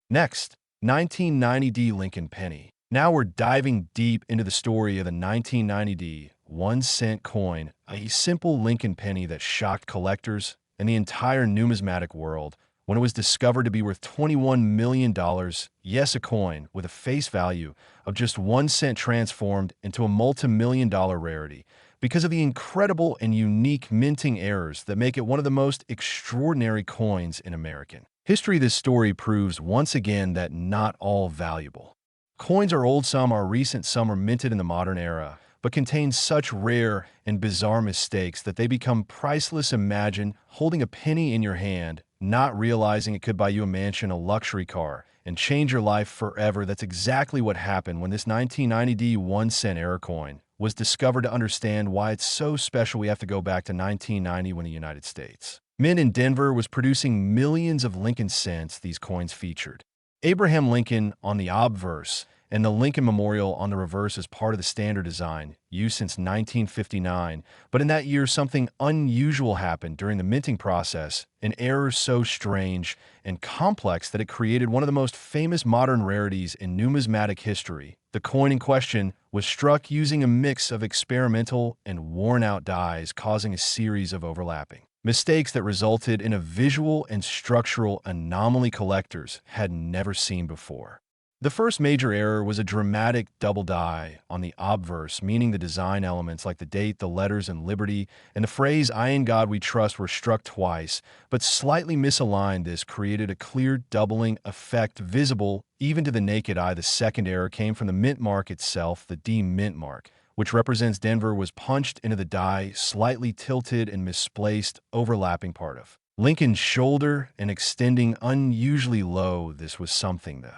Next, 1990D Lincoln Penny. Now we're diving deep into the story of the 1990D 1-cent coin, a simple Lincoln penny that shocked collectors and the entire numismatic world when it was discovered to be worth $21 million. Yes, a coin with a face value of just 1 cent transformed into a multi-million-dollar rarity because of the incredible and unique minting errors that make it one of the most extraordinary coins in American history. This story proves once again that not all valuable coins are old. Some are recent, some are minted in the modern era, but contain such rare and bizarre mistakes that they become priceless. Imagine holding a penny in your hand, not realizing it could buy you a mansion, a luxury car, and change your life forever. That's exactly what happened when this 1990D 1-cent error coin was discovered. To understand why it's so special, we have to go back to 1990 when the United States Mint in Denver was producing millions of Lincoln cents. These coins featured Abraham Lincoln on the obverse and the Lincoln Memorial on the reverse as part of the standard design, used since 1959. But in that year, something unusual happened during the minting process, an error so strange and complex that it created one of the most famous modern rarities in numismatic history. The coin in question was struck using a mix of experimental and worn-out dies, causing a series of overlapping mistakes that resulted in a visual and structural anomaly collectors had never seen before. The first major error was a dramatic double die on the obverse, meaning the design elements like the date, the letters, and liberty, and the phrase "I in God we trust" were struck twice, but slightly misaligned. This created a clear doubling effect visible even to the naked eye. The second error came from the mint mark itself. The D mint mark, which represents Denver, was punched into the die, slightly tilted and misplaced, overlapping part of Lincoln's shoulder and extending unusually low. This was something the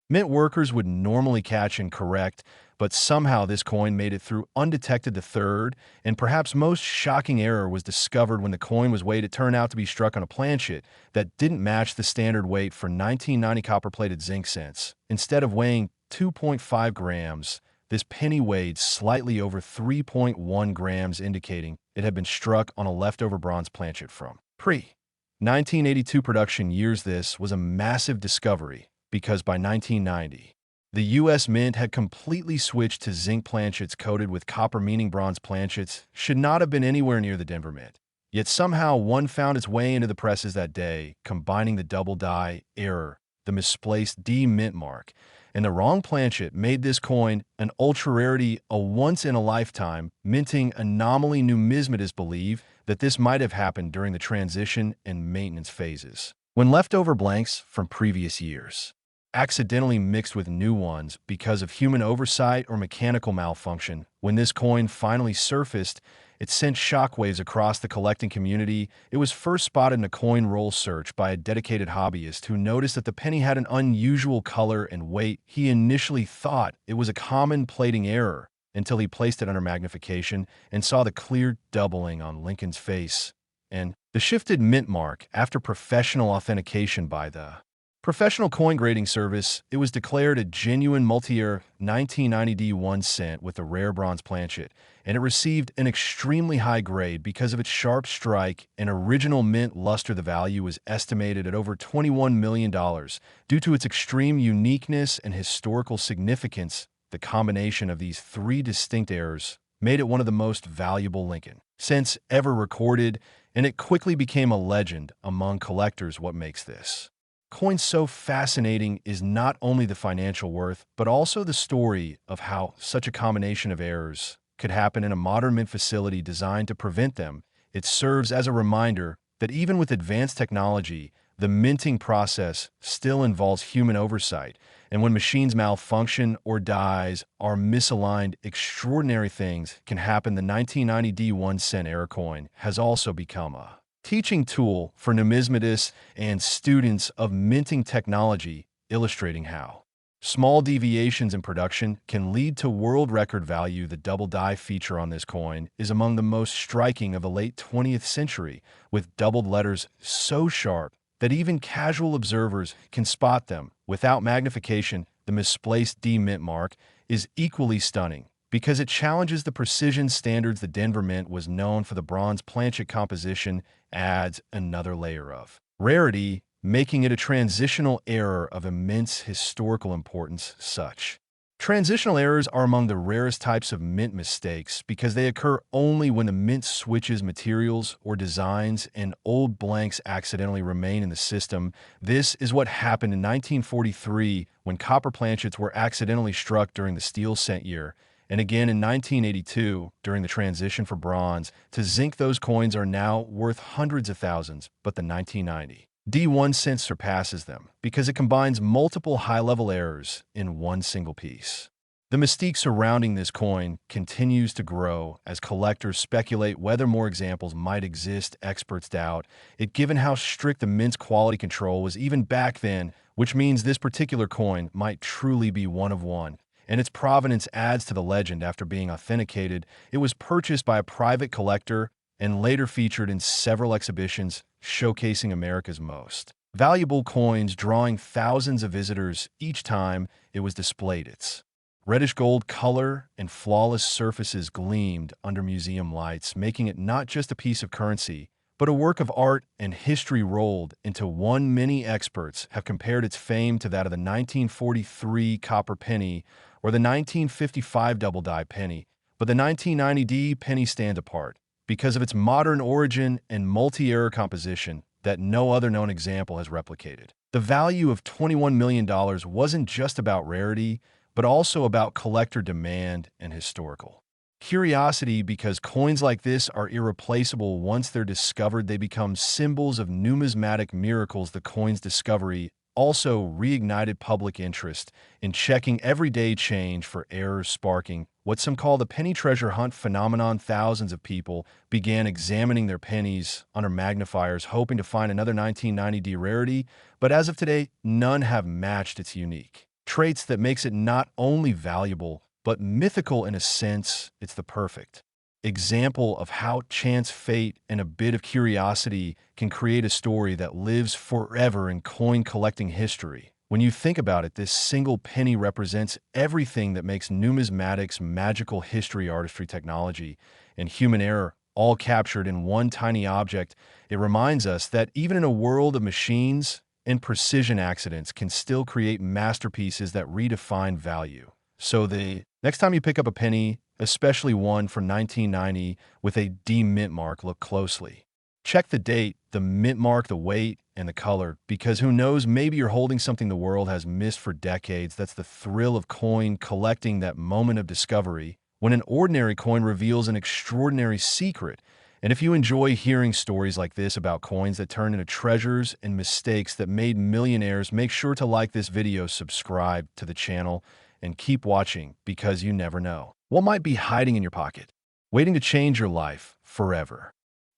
mint workers would normally catch and correct, but somehow this coin made it through undetected. The third, and perhaps most shocking error, was discovered when the coin was weighed. It turned out to be struck on a planchet that didn't match the standard weight for 1990 copper-plated zinc cents. Instead of weighing 2.5 grams, this penny weighed slightly over 3.1 grams, indicating it had been struck on a leftover bronze planchet from pre-1982 production years. This was a massive discovery, because by 1990, the U.S. Mint had completely switched to zinc planchets coated with copper, meaning bronze planchets should not have been anywhere near the Denver Mint. Yet somehow one found its way into the presses that day, combining the double die error, the misplaced D mint mark, and the wrong planchet made this coin an ultra-rarity, a once-in-a-lifetime minting anomaly. Numismatists believe that this might have happened during the transition and maintenance phases, when leftover blanks from previous years accidentally mixed with new ones because of human oversight or mechanical malfunction. When this coin finally surfaced, it sent shockwaves across the collecting community. It was first spotted in a coin roll search by a dedicated hobbyist who noticed that the penny had an unusual color and weight. He initially thought it was a common plating error until he placed it under magnification and saw the clear doubling on Lincoln's face and the shifted mint mark. After professional authentication by the Professional Coin Grading Service, it was declared a genuine multi-year 1990D 1 cent with a rare bronze planchet, and it received an extremely high grade because of its sharp strike and original mint luster. The value was estimated at over $21 million. Due to its extreme uniqueness and historical significance, the combination of these three distinct errors made it one of the most valuable Lincoln cents ever recorded, and it quickly became a legend among collectors. What makes this coin so fascinating is not only the financial worth, but also the story of how such a combination of errors could happen in a modern mint facility designed to prevent them. It serves as a reminder that even with advanced technology, the minting process still involves human oversight, and when machines malfunction or dies are misaligned, extraordinary things can happen. The 1990 D1 cent error coin has also become a teaching tool for numismatists and students of minting technology, illustrating how small deviations in production can lead to world record value. The double die feature on this coin is among the most striking of the late 20th century, with doubled letters so sharp that even casual observers can spot them. Without magnification, the misplaced D mint mark is equally stunning because it challenges the precision standards. The Denver Mint was known for the bronze planchet composition, adds another layer of rarity, making it a transitional error of immense historical importance. Such transitional errors are among the rarest types of mint mistakes because they occur only when the mint switches materials or designs and old blanks accidentally remain in the system. This is what happened in 1943 when copper planchets were accidentally struck during the steel cent year, and again in 1982 during the transition for bronze to zinc. Those coins are now worth hundreds of thousands, but the 1990 D1 cent surpasses them because it combines multiple high-level errors in one single piece. The mystique surrounding this coin continues to grow as collectors speculate whether more examples might exist. Experts doubt it given how strict the mint's quality control was even back then, which means this particular coin might truly be one of one, and its provenance adds to the legend. After being authenticated, it was purchased by a private collector and later featured in several exhibitions showcasing America's most valuable coins, drawing thousands of visitors each time it was displayed. Its reddish gold color and flawless surfaces gleamed under museum lights, making it not just a piece of currency, but a work of art and history rolled into one. Many experts have compared its fame to that of the 1943 copper penny or the 1955 double die penny, but the 1990 D penny stands apart because of its modern origin and multi-error composition that no other known example has replicated. The value of $21 million wasn't just about rarity, but also about collector demand and historical curiosity, because coins like this are irreplaceable. Once they're discovered, they become symbols of numismatic miracles. The coin's discovery also reignited public interest in checking everyday change for errors, sparking what some call the penny treasure hunt phenomenon. Thousands of people began examining their pennies under magnifiers, hoping to find another 1990 D rarity, but as of today, none have matched its unique traits that makes it not only valuable, but mythical. In a sense, it's the perfect example of how chance, fate, and a bit of curiosity can create a story that lives forever in coin collecting history. When you think about it, this single penny represents everything that makes numismatics magical: history, artistry, technology, and human error, all captured in one tiny object. It reminds us that even in a world of machines and precision, accidents can still create masterpieces that redefine value. So the next time you pick up a penny, especially one from 1990 with a D mint mark, look closely. Check the date, the mint mark, the weight, and the color, because who knows, maybe you're holding something the world has missed for decades. That's the thrill of coin collecting, that moment of discovery when an ordinary coin reveals an extraordinary secret. And if you enjoy hearing stories like this about coins that turn into treasures and mistakes that made millionaires, make sure to like this video, subscribe to the channel, and keep watching, because you never know what might be hiding in your pocket, waiting to change your life forever.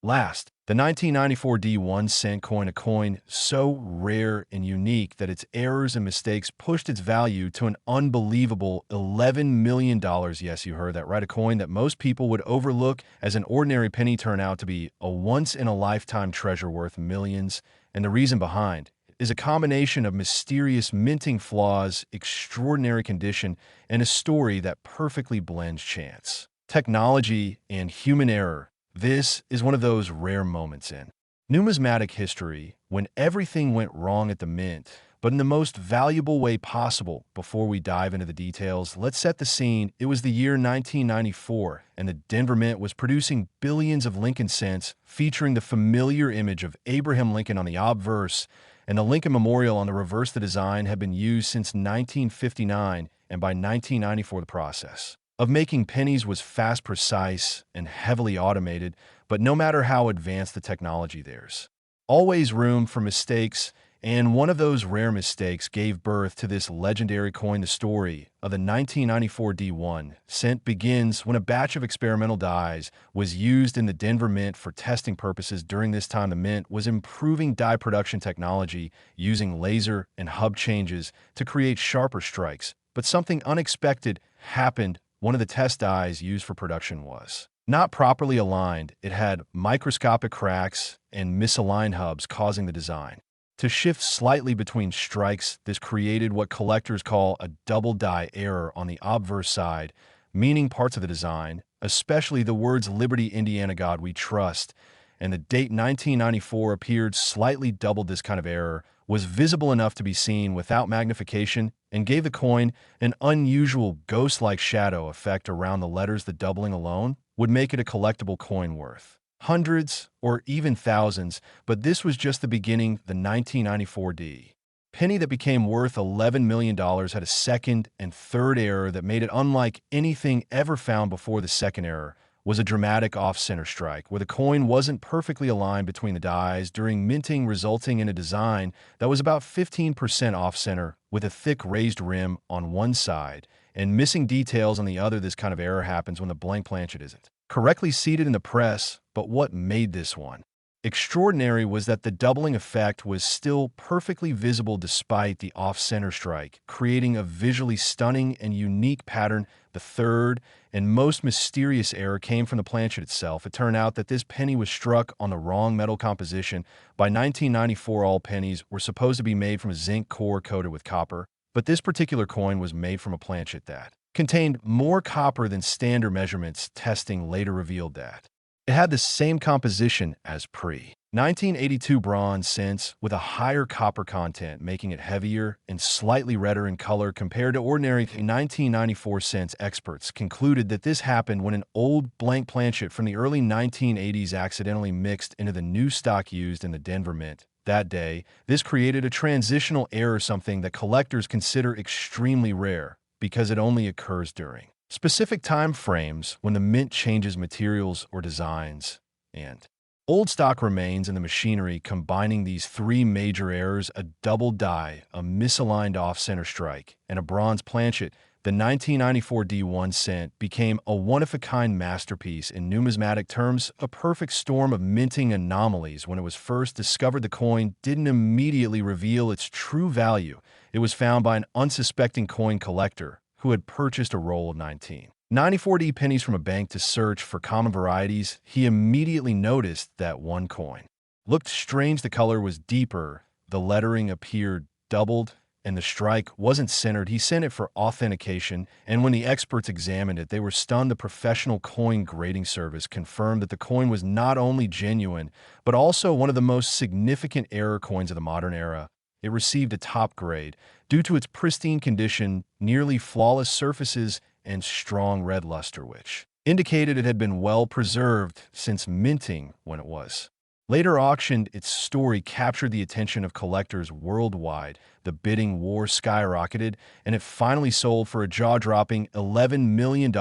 Last, the 1994 D1 cent coin, a coin so rare and unique that its errors and mistakes pushed its value to an unbelievable $11 million. Yes, you heard that right. A coin that most people would overlook as an ordinary penny turned out to be a once-in-a-lifetime treasure worth millions. And the reason behind is a combination of mysterious minting flaws, extraordinary condition, and a story that perfectly blends chance, technology, and human error. This is one of those rare moments in numismatic history when everything went wrong at the mint, but in the most valuable way possible. Before we dive into the details, let's set the scene. It was the year 1994, and the Denver Mint was producing billions of Lincoln cents, featuring the familiar image of Abraham Lincoln on the obverse, and the Lincoln Memorial on the reverse. The design had been used since 1959, and by 1994 the process of making pennies was fast, precise, and heavily automated. But no matter how advanced the technology, there's always room for mistakes, and one of those rare mistakes gave birth to this legendary coin. The story of the 1994 D1 cent begins when a batch of experimental dies was used in the Denver Mint for testing purposes. During this time, the Mint was improving die production technology using laser and hub changes to create sharper strikes. But something unexpected happened. One of the test dies used for production was not properly aligned. It had microscopic cracks and misaligned hubs, causing the design to shift slightly between strikes. This created what collectors call a double die error on the obverse side, meaning parts of the design, especially the words "Liberty, Indiana, God We Trust," and the date 1994 appeared slightly doubled. This kind of error was visible enough to be seen without magnification and gave the coin an unusual ghost-like shadow effect around the letters. The doubling alone would make it a collectible coin worth hundreds or even thousands, but this was just the beginning. The 1994 D penny that became worth $11 million had a second and third error that made it unlike anything ever found before. The second error was a dramatic off-center strike, where the coin wasn't perfectly aligned between the dies during minting, resulting in a design that was about 15% off-center, with a thick raised rim on one side and missing details on the other. This kind of error happens when the blank planchet isn't correctly seated in the press, but what made this one extraordinary was that the doubling effect was still perfectly visible despite the off-center strike, creating a visually stunning and unique pattern. The third and most mysterious error came from the planchet itself. It turned out that this penny was struck on the wrong metal composition. By 1994, all pennies were supposed to be made from a zinc core coated with copper, but this particular coin was made from a planchet that contained more copper than standard measurements. Testing later revealed that it had the same composition as pre-1982 bronze cents, with a higher copper content, making it heavier and slightly redder in color compared to ordinary 1994 cents. Experts concluded that this happened when an old blank planchet from the early 1980s accidentally mixed into the new stock used in the Denver Mint that day. This created a transitional error, something that collectors consider extremely rare because it only occurs during specific time frames when the Mint changes materials or designs, and old stock remains in the machinery. Combining these three major errors, a double die, a misaligned off-center strike, and a bronze planchet, the 1994 D1 cent became a one-of-a-kind masterpiece. In numismatic terms, a perfect storm of minting anomalies. When it was first discovered, the coin didn't immediately reveal its true value. It was found by an unsuspecting coin collector who had purchased a roll of 1994 D pennies from a bank to search for common varieties. He immediately noticed that one coin looked strange. The color was deeper, the lettering appeared doubled, and the strike wasn't centered. He sent it for authentication, and when the experts examined it, they were stunned. The professional coin grading service confirmed that the coin was not only genuine, but also one of the most significant error coins of the modern era. It received a top grade due to its pristine condition, nearly flawless surfaces, and strong red luster, which indicated it had been well preserved since minting. When it was later auctioned, its story captured the attention of collectors worldwide. The bidding war skyrocketed, and it finally sold for a jaw-dropping $11 million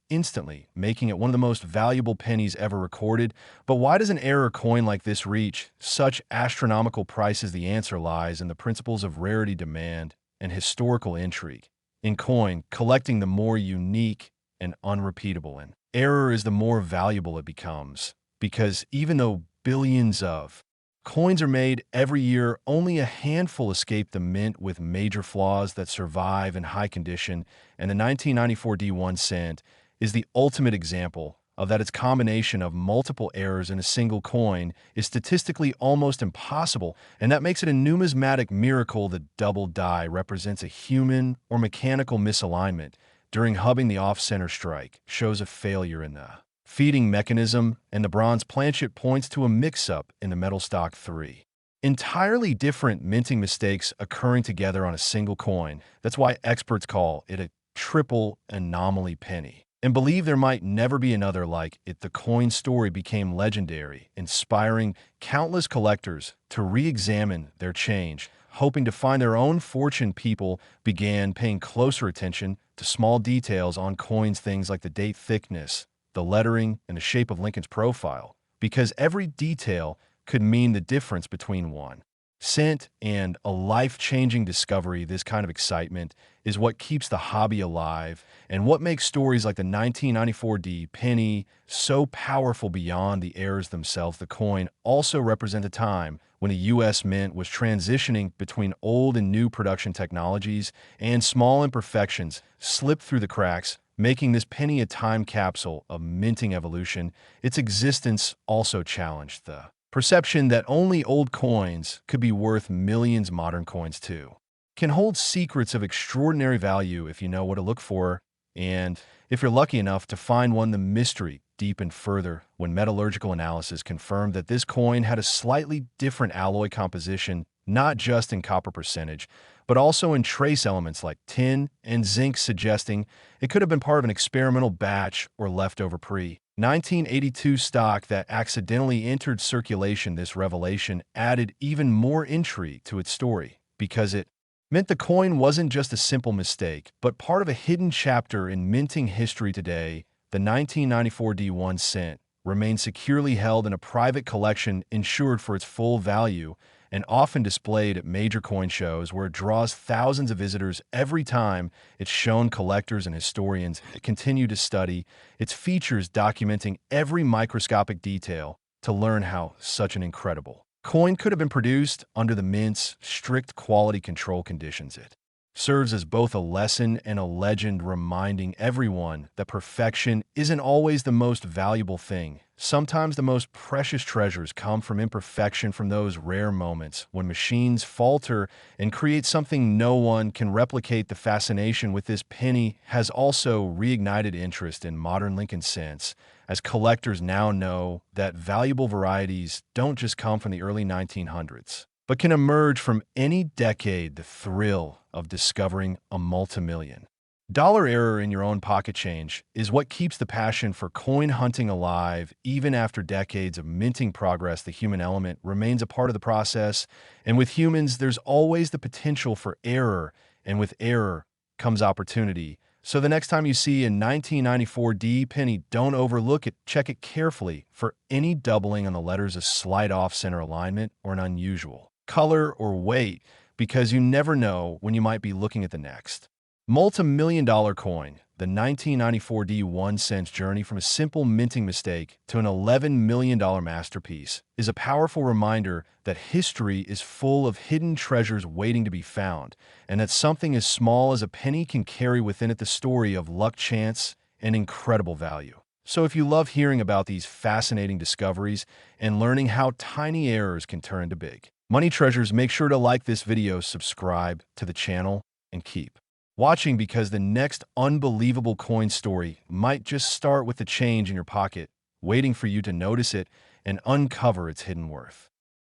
instantly, making it one of the most valuable pennies ever recorded. But why does an error coin like this reach such astronomical prices? The answer lies in the principles of rarity, demand, and historical intrigue. In coin collecting, the more unique and unrepeatable an error is, the more valuable it becomes. Because even though billions of coins are made every year, only a handful escape the Mint with major flaws that survive in high condition, and the 1994 D1 cent is the ultimate example of that. Its combination of multiple errors in a single coin is statistically almost impossible, and that makes it a numismatic miracle. The double die represents a human or mechanical misalignment during hubbing. The off-center strike shows a failure in the feeding mechanism, and the bronze planchet points to a mix-up in the metal stock. 3 Entirely different minting mistakes occurring together on a single coin. That's why experts call it a triple anomaly penny, and believe there might never be another like it. The coin story became legendary, inspiring countless collectors to re-examine their change. Hoping to find their own fortune, people began paying closer attention to small details on coins, things like the date thickness, the lettering, and the shape of Lincoln's profile, because every detail could mean the difference between 1 cent and a life-changing discovery. This kind of excitement is what keeps the hobby alive and what makes stories like the 1994 penny so powerful beyond the errors themselves. The coin also represents a time when the U.S. Mint was transitioning between old and new production technologies, and small imperfections slipped through the cracks, making this penny a time capsule of minting evolution. Its existence also challenged the perception that only old coins could be worth millions. Modern coins, too, can hold secrets of extraordinary value if you know what to look for, and if you're lucky enough to find one. The mystery deepened further when metallurgical analysis confirmed that this coin had a slightly different alloy composition, not just in copper percentage, but also in trace elements like tin and zinc, suggesting it could have been part of an experimental batch or leftover pre-1982 stock that accidentally entered circulation. This revelation added even more intrigue to its story, because it meant the coin wasn't just a simple mistake, but part of a hidden chapter in minting history. Today, the 1994 1 cent remains securely held in a private collection, insured for its full value, and often displayed at major coin shows where it draws thousands of visitors every time it's shown. Collectors and historians continue to study its features, documenting every microscopic detail to learn how such an incredible coin could have been produced under the Mint's strict quality control conditions. It serves as both a lesson and a legend, reminding everyone that perfection isn't always the most valuable thing. Sometimes the most precious treasures come from imperfection, from those rare moments when machines falter and create something no one can replicate. The fascination with this penny has also reignited interest in modern Lincoln cents, as collectors now know that valuable varieties don't just come from the early 1900s, but can emerge from any decade. The thrill of discovering a multi-million-dollar error in your own pocket change is what keeps the passion for coin hunting alive. Even after decades of minting progress, the human element remains a part of the process, and with humans, there's always the potential for error, and with error comes opportunity. So the next time you see a 1994 penny, don't overlook it. Check it carefully for any doubling on the letters, a slight off-center alignment, or an unusual color or weight, because you never know when you might be looking at the next multi-million-dollar coin. The 1994 1 cent's journey from a simple minting mistake to an $11 million masterpiece is a powerful reminder that history is full of hidden treasures waiting to be found, and that something as small as a penny can carry within it the story of luck, chance, and incredible value. So if you love hearing about these fascinating discoveries and learning how tiny errors can turn into big money treasures, make sure to like this video, subscribe to the channel, and keep watching, because the next unbelievable coin story might just start with the change in your pocket, waiting for you to notice it and uncover its hidden worth.